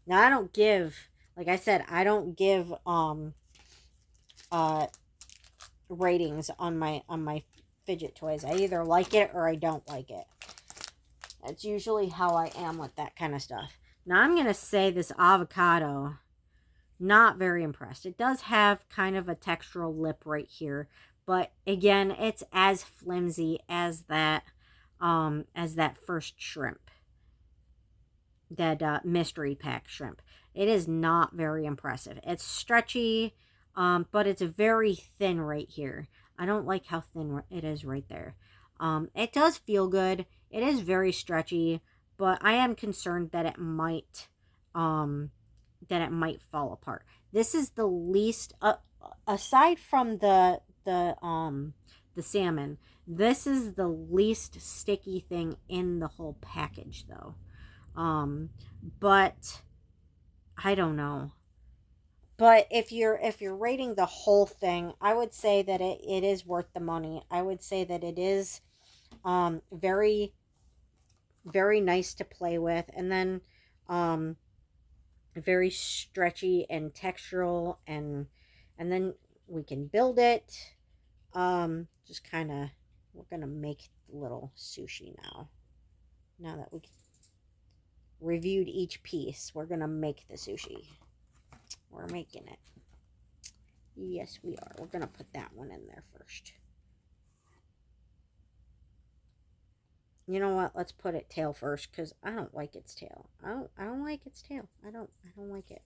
Now I don't give, like I said, I don't give ratings on my fidget toys. I either like it or I don't like it. That's usually how I am with that kind of stuff. Now I'm going to say this avocado, not very impressed. It does have kind of a textural lip right here, but again, it's as flimsy as that first shrimp, that mystery pack shrimp. It is not very impressive. It's stretchy, but it's very thin right here. I don't like how thin it is right there. It does feel good. It is very stretchy, but I am concerned that it might fall apart. This is the least, aside from the salmon, this is the least sticky thing in the whole package, though. But I don't know. But if you're rating the whole thing, I would say that it is worth the money. I would say that it is very, very nice to play with, and then very stretchy and textural, and then we can build it. Just kind of, we're gonna make little sushi now. Now that we reviewed each piece, we're gonna make the sushi. We're making it. Yes, we are. We're gonna put that one in there first. You know what? Let's put it tail first because I don't like its tail. I don't like its tail. I don't like it.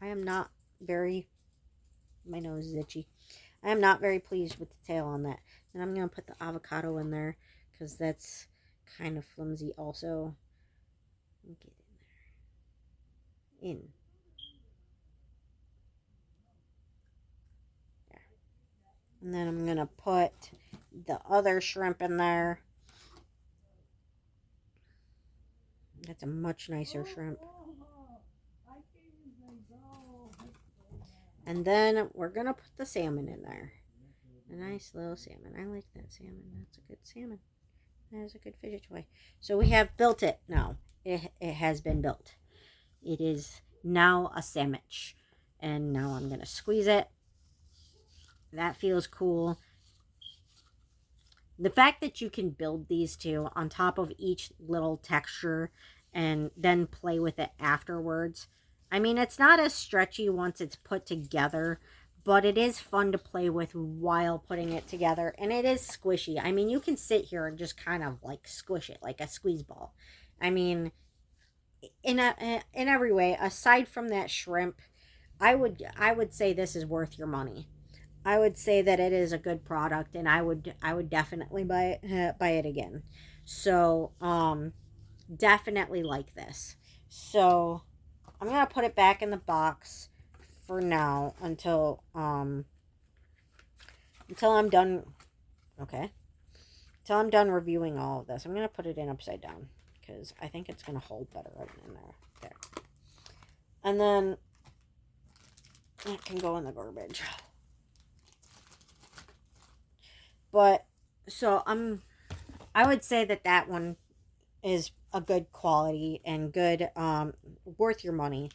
I am not very. My nose is itchy. I am not very pleased with the tail on that. And I'm gonna put the avocado in there because that's kind of flimsy also. Get in there. And then I'm gonna put the other shrimp in there. That's a much nicer shrimp. And then we're going to put the salmon in there. A nice little salmon. I like that salmon. That's a good salmon. That is a good fidget toy. So we have built it now. It has been built. It is now a sandwich. And now I'm going to squeeze it. That feels cool. The fact that you can build these two on top of each little texture and then play with it afterwards. I mean, it's not as stretchy once it's put together, but it is fun to play with while putting it together, and it is squishy. I mean, you can sit here and just kind of like squish it like a squeeze ball. I mean, in every way, aside from that shrimp, I would say this is worth your money. I would say that it is a good product, and I would definitely buy it again. So definitely like this. So I'm gonna put it back in the box for now until I'm done. Okay, until I'm done reviewing all of this. I'm gonna put it in upside down because I think it's gonna hold better right in there. There, and then it can go in the garbage. But so I would say that that one is a good quality and good worth your money.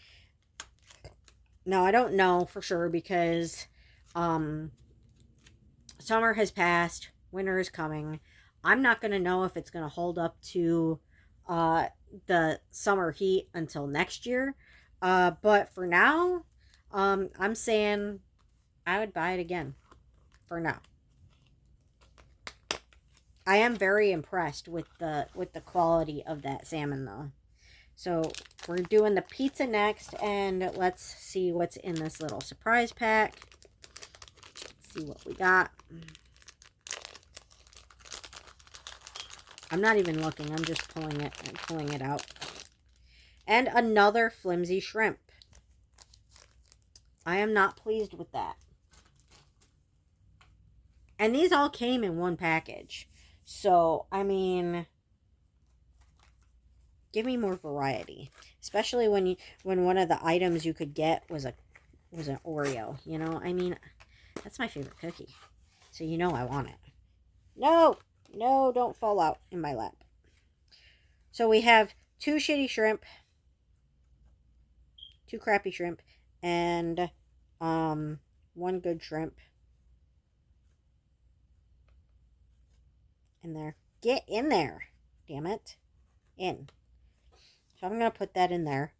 Now I don't know for sure because um summer has passed, winter is coming. I'm not going to know if it's going to hold up to uh the summer heat until next year. But for now, I'm saying I would buy it again for now. I am very impressed with the quality of that salmon though. So we're doing the pizza next, and let's see what's in this little surprise pack. Let's see what we got. I'm not even looking. I'm just pulling it out. And another flimsy shrimp. I am not pleased with that. And these all came in one package. So, I mean, give me more variety, especially when one of the items you could get was an Oreo, you know? I mean, that's my favorite cookie. So you know I want it. No, don't fall out in my lap. So we have two shitty shrimp, two crappy shrimp, and one good shrimp in there. Get in there. Damn it. In. So I'm going to put that in there.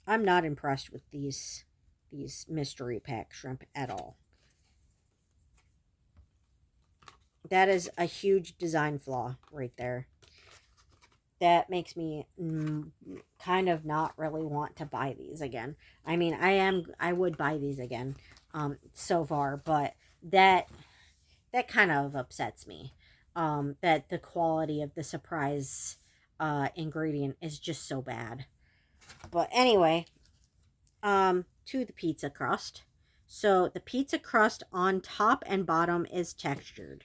I'm not impressed with these mystery pack shrimp at all. That is a huge design flaw right there. That makes me kind of not really want to buy these again. I mean, I would buy these again so far, but that kind of upsets me. That the quality of the surprise ingredient is just so bad. But anyway, to the pizza crust. So the pizza crust on top and bottom is textured.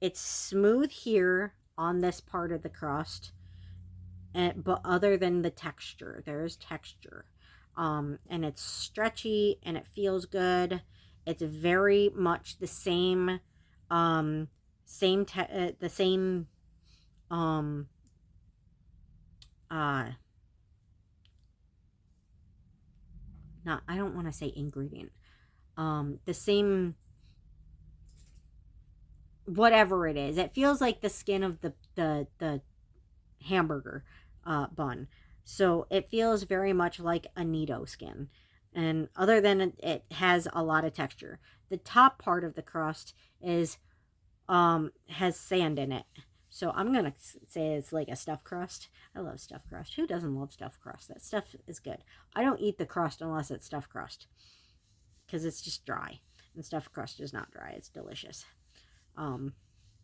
It's smooth here on this part of the crust, but other than the texture, there's texture. And it's stretchy and it feels good. It's very much the same, the same, um, uh, not, I don't want to say ingredient, the same, whatever it is. It feels like the skin of the hamburger bun. So it feels very much like a Nito skin. And other than it has a lot of texture. the top part of the crust is has sand in it. So I'm gonna say it's like a stuffed crust. I love stuffed crust. Who doesn't love stuffed crust? That stuff is good. I don't eat the crust unless it's stuffed crust because it's just dry. And stuffed crust is not dry. It's delicious.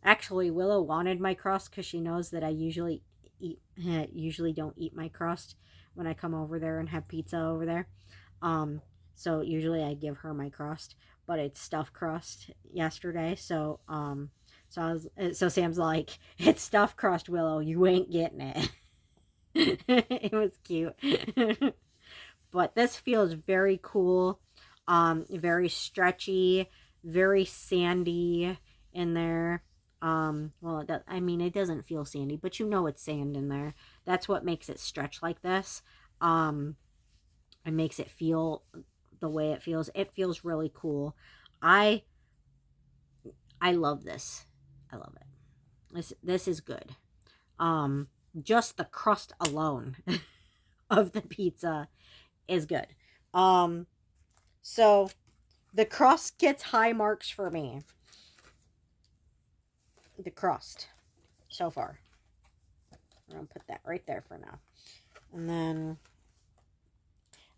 Actually, Willow wanted my crust because she knows that I usually don't eat my crust when I come over there and have pizza over there. So usually I give her my crust, but it's stuffed crust yesterday. So Sam's like, "It's stuffed crust, Willow. You ain't getting it." It was cute. But this feels very cool. Very stretchy, very sandy in there. Well, it doesn't feel sandy, but you know it's sand in there. That's what makes it stretch like this. It makes it feel the way it feels. It feels really cool. I love this. I love it. This is good. Just the crust alone of the pizza is good. So the crust gets high marks for me. The crust so far. I'm going to put that right there for now. And then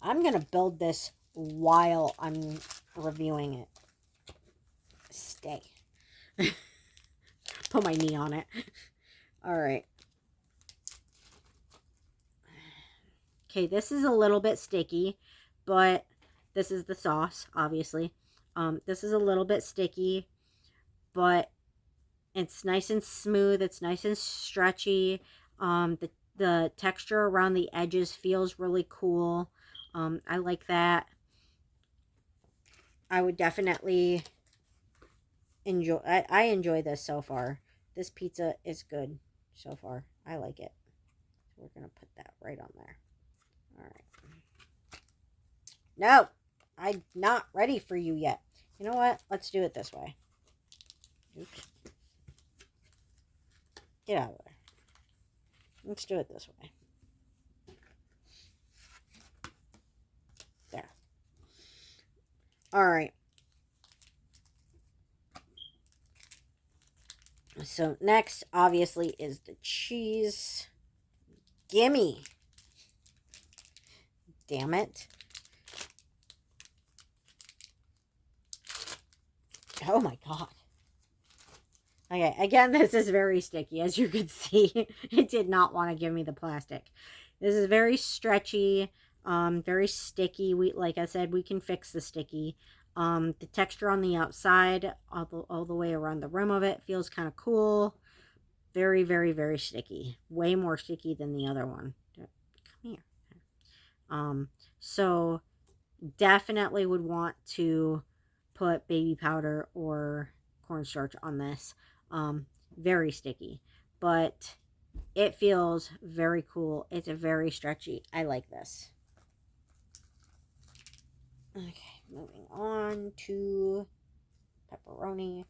I'm going to build this while I'm reviewing it. Stay. Put my knee on it. All right. Okay, this is a little bit sticky, but this is the sauce, obviously. This is a little bit sticky, but it's nice and smooth. It's nice and stretchy. The texture around the edges feels really cool. I like that. I would definitely enjoy. I enjoy this so far. This pizza is good so far. I like it. So we're gonna put that right on there. All right. No, I'm not ready for you yet. You know what? Let's do it this way. Oops. Get out of there. Let's do it this way. There. All right. So next, obviously, is the cheese. Gimme. Damn it. Oh my god. Okay, again, this is very sticky, as you can see. It did not want to give me the plastic. This is very stretchy, very sticky. Like I said, we can fix the sticky. The texture on the outside, all the way around the rim of it, feels kind of cool. Very, very, very sticky. Way more sticky than the other one. Come here. So definitely would want to put baby powder or cornstarch on this. Very sticky, but it feels very cool. It's very stretchy. I like this. Okay, moving on to pepperoni.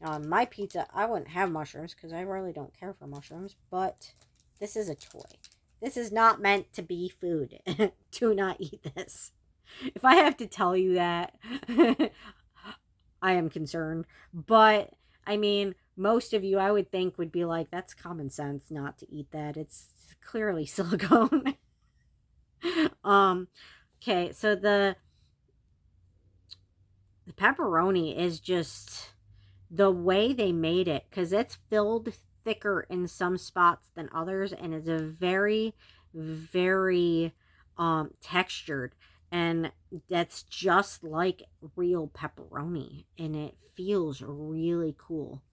Now on my pizza, I wouldn't have mushrooms because I really don't care for mushrooms, but this is a toy. This is not meant to be food. Do not eat this. If I have to tell you that, I am concerned. But, I mean, most of you, I would think, would be like, that's common sense not to eat that. It's clearly silicone. Okay, so the pepperoni is just the way they made it, because it's filled thicker in some spots than others, and it's a very, very textured, and that's just like real pepperoni, and it feels really cool.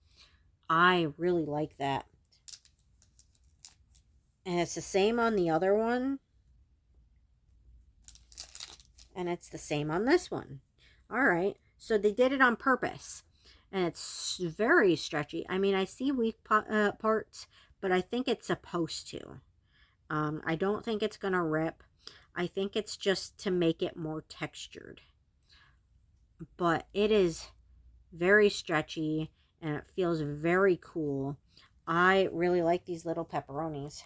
I really like that. And it's the same on the other one, and it's the same on this one. All right, so they did it on purpose, and it's very stretchy. I mean, I see weak parts, but I think it's supposed to. I don't think it's gonna rip. I think it's just to make it more textured. But it is very stretchy, and it feels very cool. I really like these little pepperonis.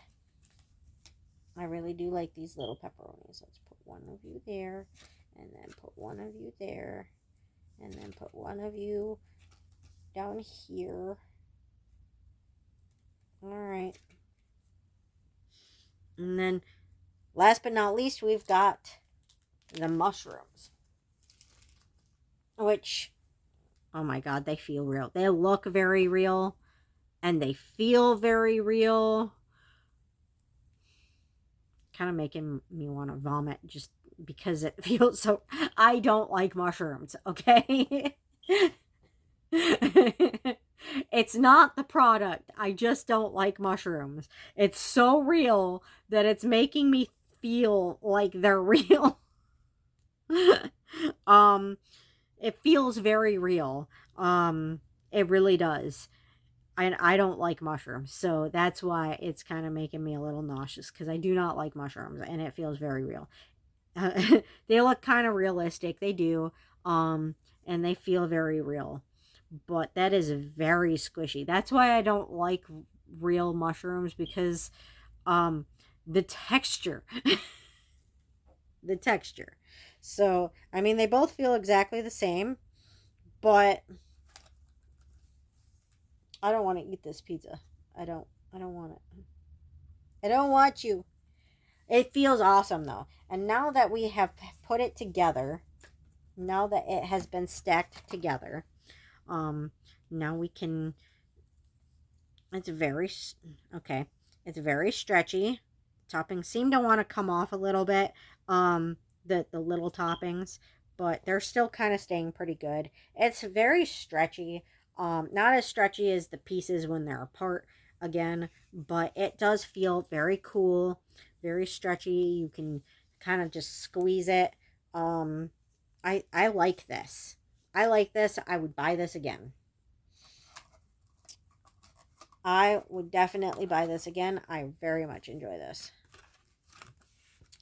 I really do like these little pepperonis. Let's put one of you there, and then put one of you there, And then put one of you down here. Alright. And then, last but not least, we've got the mushrooms. Which, oh my god, they feel real. They look very real. And they feel very real. Kind of making me want to vomit just because it feels so. I don't like mushrooms, okay? It's not the product. I just don't like mushrooms. It's so real that it's making me feel like they're real. um it feels very real. It really does. And I don't like mushrooms, so that's why it's kind of making me a little nauseous because I do not like mushrooms and it feels very real. They look kind of realistic, they do, and they feel very real, but that is very squishy. That's why I don't like real mushrooms because um, the texture, the texture. So I mean, they both feel exactly the same, but I don't want to eat this pizza. I don't. I don't want it. I don't want you. It feels awesome though. And now that we have put it together, now that it has been stacked together, um, now we can. It's very okay. It's very stretchy. Toppings seem to want to come off a little bit. The little toppings, but they're still kind of staying pretty good. It's very stretchy. Not as stretchy as the pieces when they're apart again, but it does feel very cool, very stretchy. You can kind of just squeeze it. I like this. I like this. I would buy this again. I would definitely buy this again. I very much enjoy this.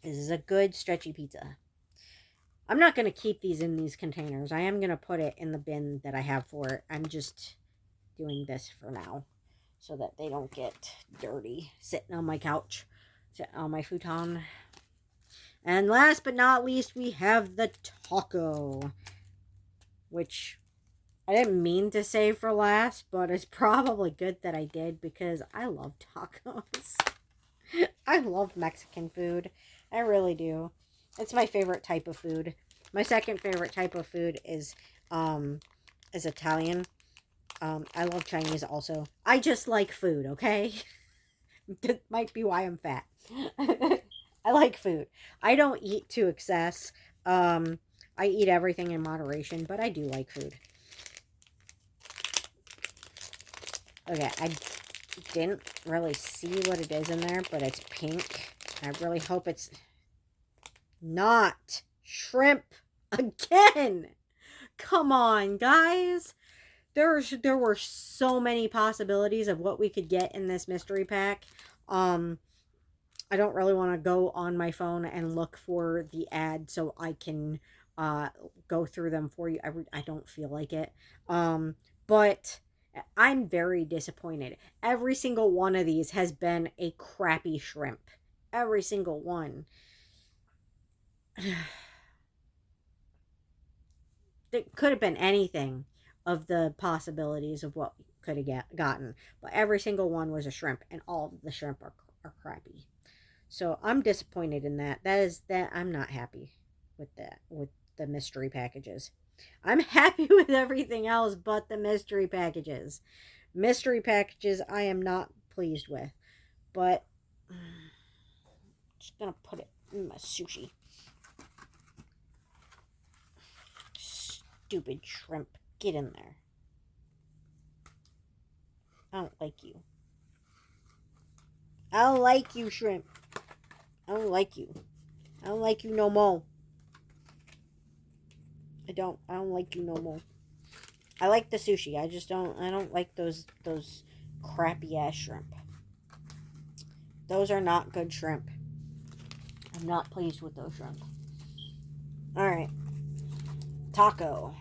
This is a good stretchy pizza. I'm not going to keep these in these containers. I am going to put it in the bin that I have for it. I'm just doing this for now so that they don't get dirty sitting on my couch, sitting on my futon. And last but not least, we have the taco, which I didn't mean to save for last, but it's probably good that I did because I love tacos. I love Mexican food. I really do. It's my favorite type of food. My second favorite type of food is Italian. I love Chinese also. I just like food, okay? That might be why I'm fat. I like food. I don't eat to excess. I eat everything in moderation, but I do like food. Okay, I didn't really see what it is in there, but it's pink. I really hope it's not shrimp again. Come on, guys. There were so many possibilities of what we could get in this mystery pack. I don't really want to go on my phone and look for the ad so I can go through them for you. I don't feel like it. But I'm very disappointed. Every single one of these has been a crappy shrimp. Every single one. It could have been anything of the possibilities of what we could have gotten, but every single one was a shrimp, and all of the shrimp are crappy. So I'm disappointed in that. I'm not happy with that, with the mystery packages. I'm happy with everything else but the mystery packages. Mystery packages I am not pleased with, but I'm just gonna put it in my sushi. Stupid shrimp. Get in there. I don't like you. I don't like you, shrimp. I don't like you. I don't like you no more. I don't like you no more. I like the sushi. I don't like those crappy ass shrimp. Those are not good shrimp. I'm not pleased with those shrimp. Alright. Taco.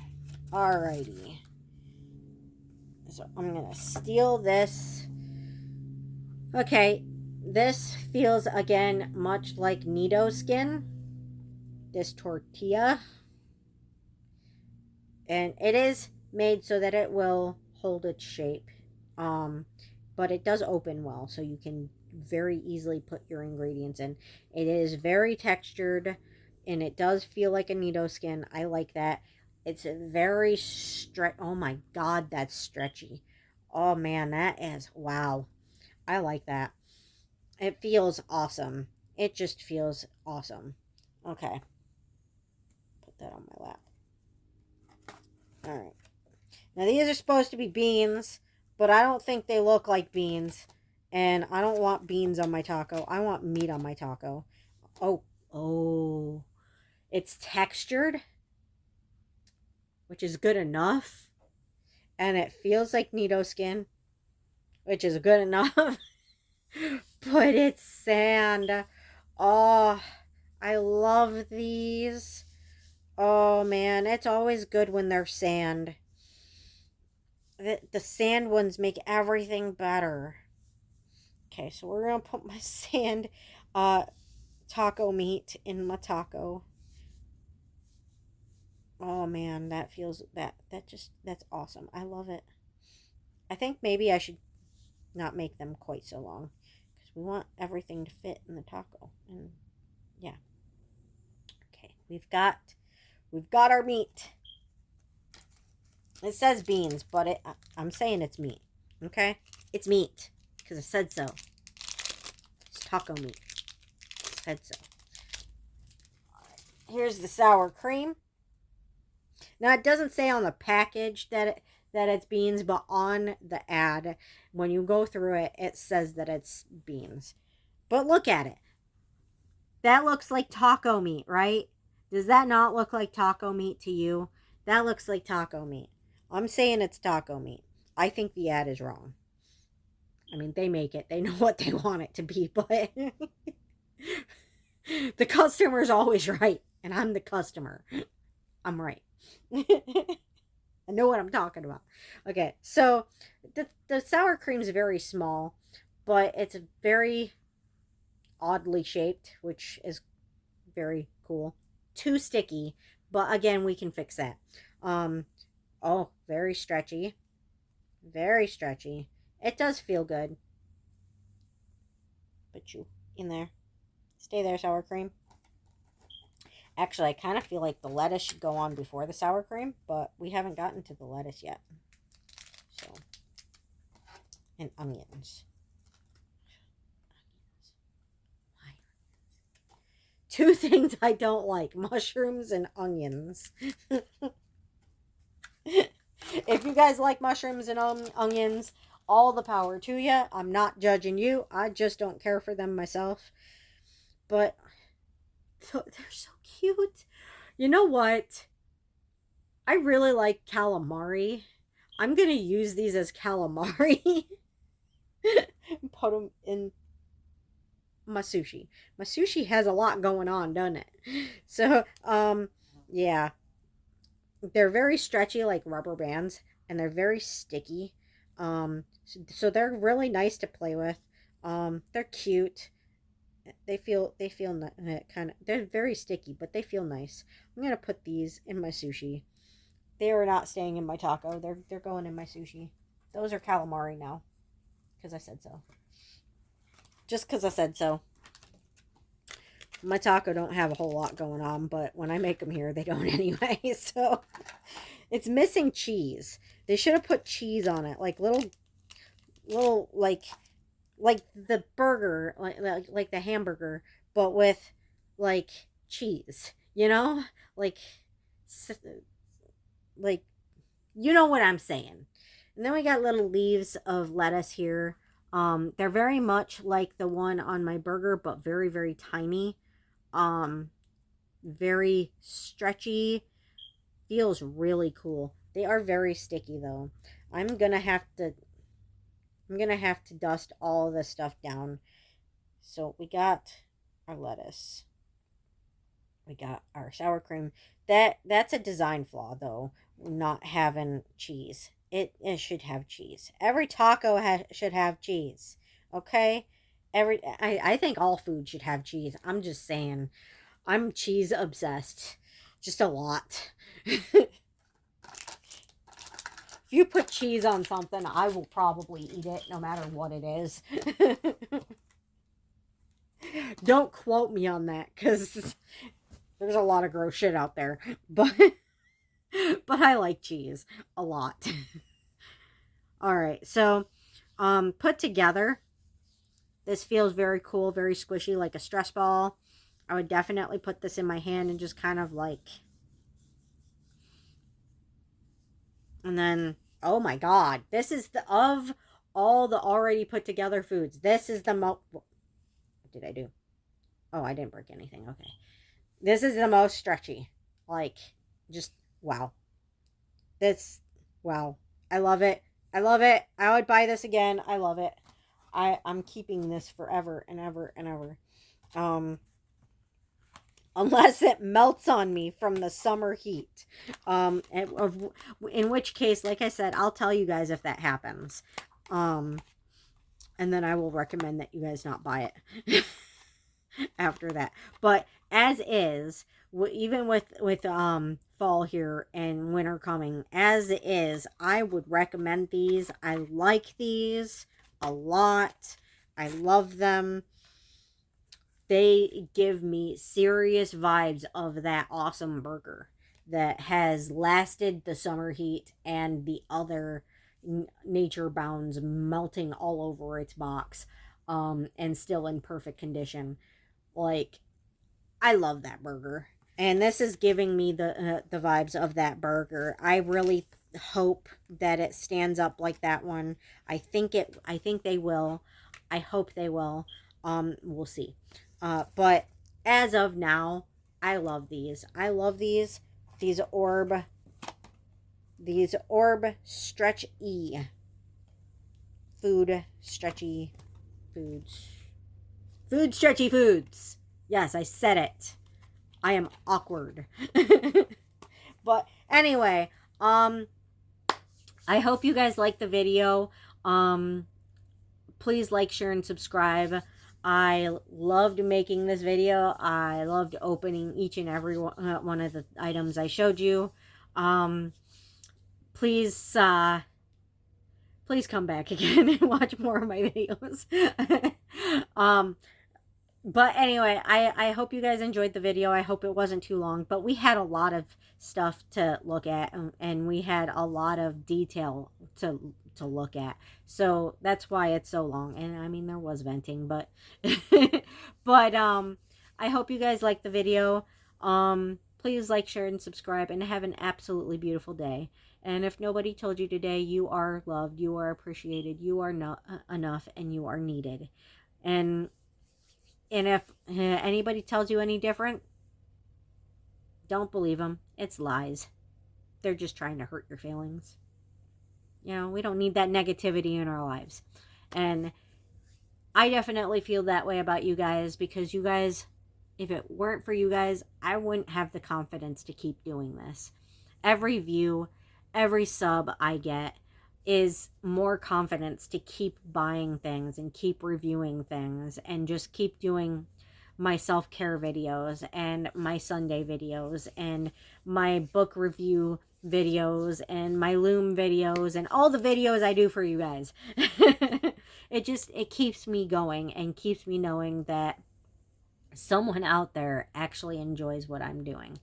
Alrighty. So I'm gonna steal this. Okay. This feels again much like Nido skin. This tortilla. And it is made so that it will hold its shape. Um, but it does open well, so you can very easily put your ingredients in. It is very textured, and it does feel like a Nido skin. I like that. It's very stretch. Oh my god, that's stretchy. Oh man, that is wow. I like that. It feels awesome. It just feels awesome. Okay, put that on my lap. All right. Now these are supposed to be beans, but I don't think they look like beans. And I don't want beans on my taco. I want meat on my taco. Oh, oh. It's textured, which is good enough. And it feels like Nido skin, which is good enough. But it's sand. Oh, I love these. Oh man, it's always good when they're sand. The sand ones make everything better. Okay, so we're gonna put my sand uh taco meat in my taco. Oh man, that feels that's awesome. I love it. I think maybe I should not make them quite so long because we want everything to fit in the taco. And yeah. Okay, we've got our meat. It says beans, but I'm saying it's meat. Okay? It's meat because I said so. It's taco meat. I said so. Here's the sour cream. Now it doesn't say on the package that it's beans, but on the ad, when you go through it, it says that it's beans. But look at it. That looks like taco meat, right? Does that not look like taco meat to you? That looks like taco meat. I'm saying it's taco meat. I think the ad is wrong. I mean, they make it. They know what they want it to be, but the customer's always right, and I'm the customer. I'm right. I know what I'm talking about. Okay, so the sour cream is very small, but it's very oddly shaped, which is very cool. Too sticky, but again, we can fix that. Um, oh, very stretchy, very stretchy. It does feel good. Put you in there. Stay there, sour cream. Actually, I kind of feel like the lettuce should go on before the sour cream, but we haven't gotten to the lettuce yet. So, and onions. Why? Two things I don't like: mushrooms and onions. If you guys like mushrooms and onions, all the power to you. I'm not judging you. I just don't care for them myself. But they're so cute. You know what? I really like calamari. I'm going to use these as calamari. Put them in my sushi. My sushi has a lot going on, doesn't it? So, yeah. They're very stretchy like rubber bands, and they're very sticky. So they're really nice to play with. They're cute. They feel kind of, they're very sticky, but they feel nice. I'm gonna put these in my sushi. They are not staying in my taco. They're going in my sushi. Those are calamari now, because I said so. Just because I said so. My taco don't have a whole lot going on, but when I make them here, they don't anyway. So it's missing cheese. They should have put cheese on it, like little like the burger, like the hamburger, but with like cheese. You know, like like you know what I'm saying. And then we got little leaves of lettuce here. They're very much like the one on my burger, but very very tiny. Um, very stretchy. Feels really cool. They are very sticky though. I'm gonna have to I'm gonna have to dust all this stuff down. So we got our lettuce. We got our sour cream. That's a design flaw though, not having cheese. It should have cheese. Every taco should have cheese. Okay? I think all food should have cheese. I'm just saying. I'm cheese obsessed. Just a lot. If you put cheese on something, I will probably eat it no matter what it is. Don't quote me on that, because there's a lot of gross shit out there. But I like cheese a lot. All right, so put together, this feels very cool, very squishy, like a stress ball. I would definitely put this in my hand and just kind of like, and then, oh my God, this is the, of all the already put together foods, this is the most, what did I do? Oh, I didn't break anything. Okay. This is the most stretchy. Like, just, wow. This, wow. I love it. I love it. I would buy this again. I love it. I'm keeping this forever and ever and ever. Unless it melts on me from the summer heat. In which case, like I said, I'll tell you guys if that happens. And then I will recommend that you guys not buy it after that. But as is, even with fall here and winter coming, as it is, I would recommend these. I like these a lot. I love them. They give me serious vibes of that awesome burger that has lasted the summer heat and the other nature bounds melting all over its box, and still in perfect condition. Like, I love that burger. And this is giving me the vibes of that burger. I really hope that it stands up like that one. I think they will. I hope they will. We'll see. But as of now, I love these. I love these. These Orb Stretch E. Food stretchy foods. Food stretchy foods. Yes, I said it. I am awkward. But anyway, I hope you guys like the video. Please like, share, and subscribe. I loved making this video. I loved opening each and every one of the items I showed you. Please come back again and watch more of my videos. But anyway, I hope you guys enjoyed the video. I hope it wasn't too long, but we had a lot of stuff to look at, and we had a lot of detail to look at. So that's why it's so long. And I mean, there was venting, but but I hope you guys liked the video. Please like, share, and subscribe, and have an absolutely beautiful day. And if nobody told you today, you are loved, you are appreciated, you are not enough, and you are needed. And if anybody tells you any different, don't believe them. It's lies. They're just trying to hurt your feelings. You know, we don't need that negativity in our lives. And I definitely feel that way about you guys, because you guys, if it weren't for you guys, I wouldn't have the confidence to keep doing this. Every view, every sub I get is more confidence to keep buying things and keep reviewing things and just keep doing my self-care videos and my Sunday videos and my book review videos and my Loom videos and all the videos I do for you guys. It keeps me going and keeps me knowing that someone out there actually enjoys what I'm doing.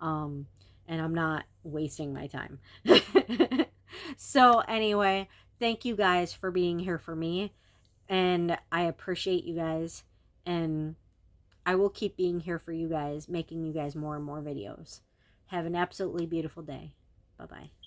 And I'm not wasting my time. So anyway, thank you guys for being here for me, and I appreciate you guys, and I will keep being here for you guys, making you guys more and more videos. Have an absolutely beautiful day. Bye-bye.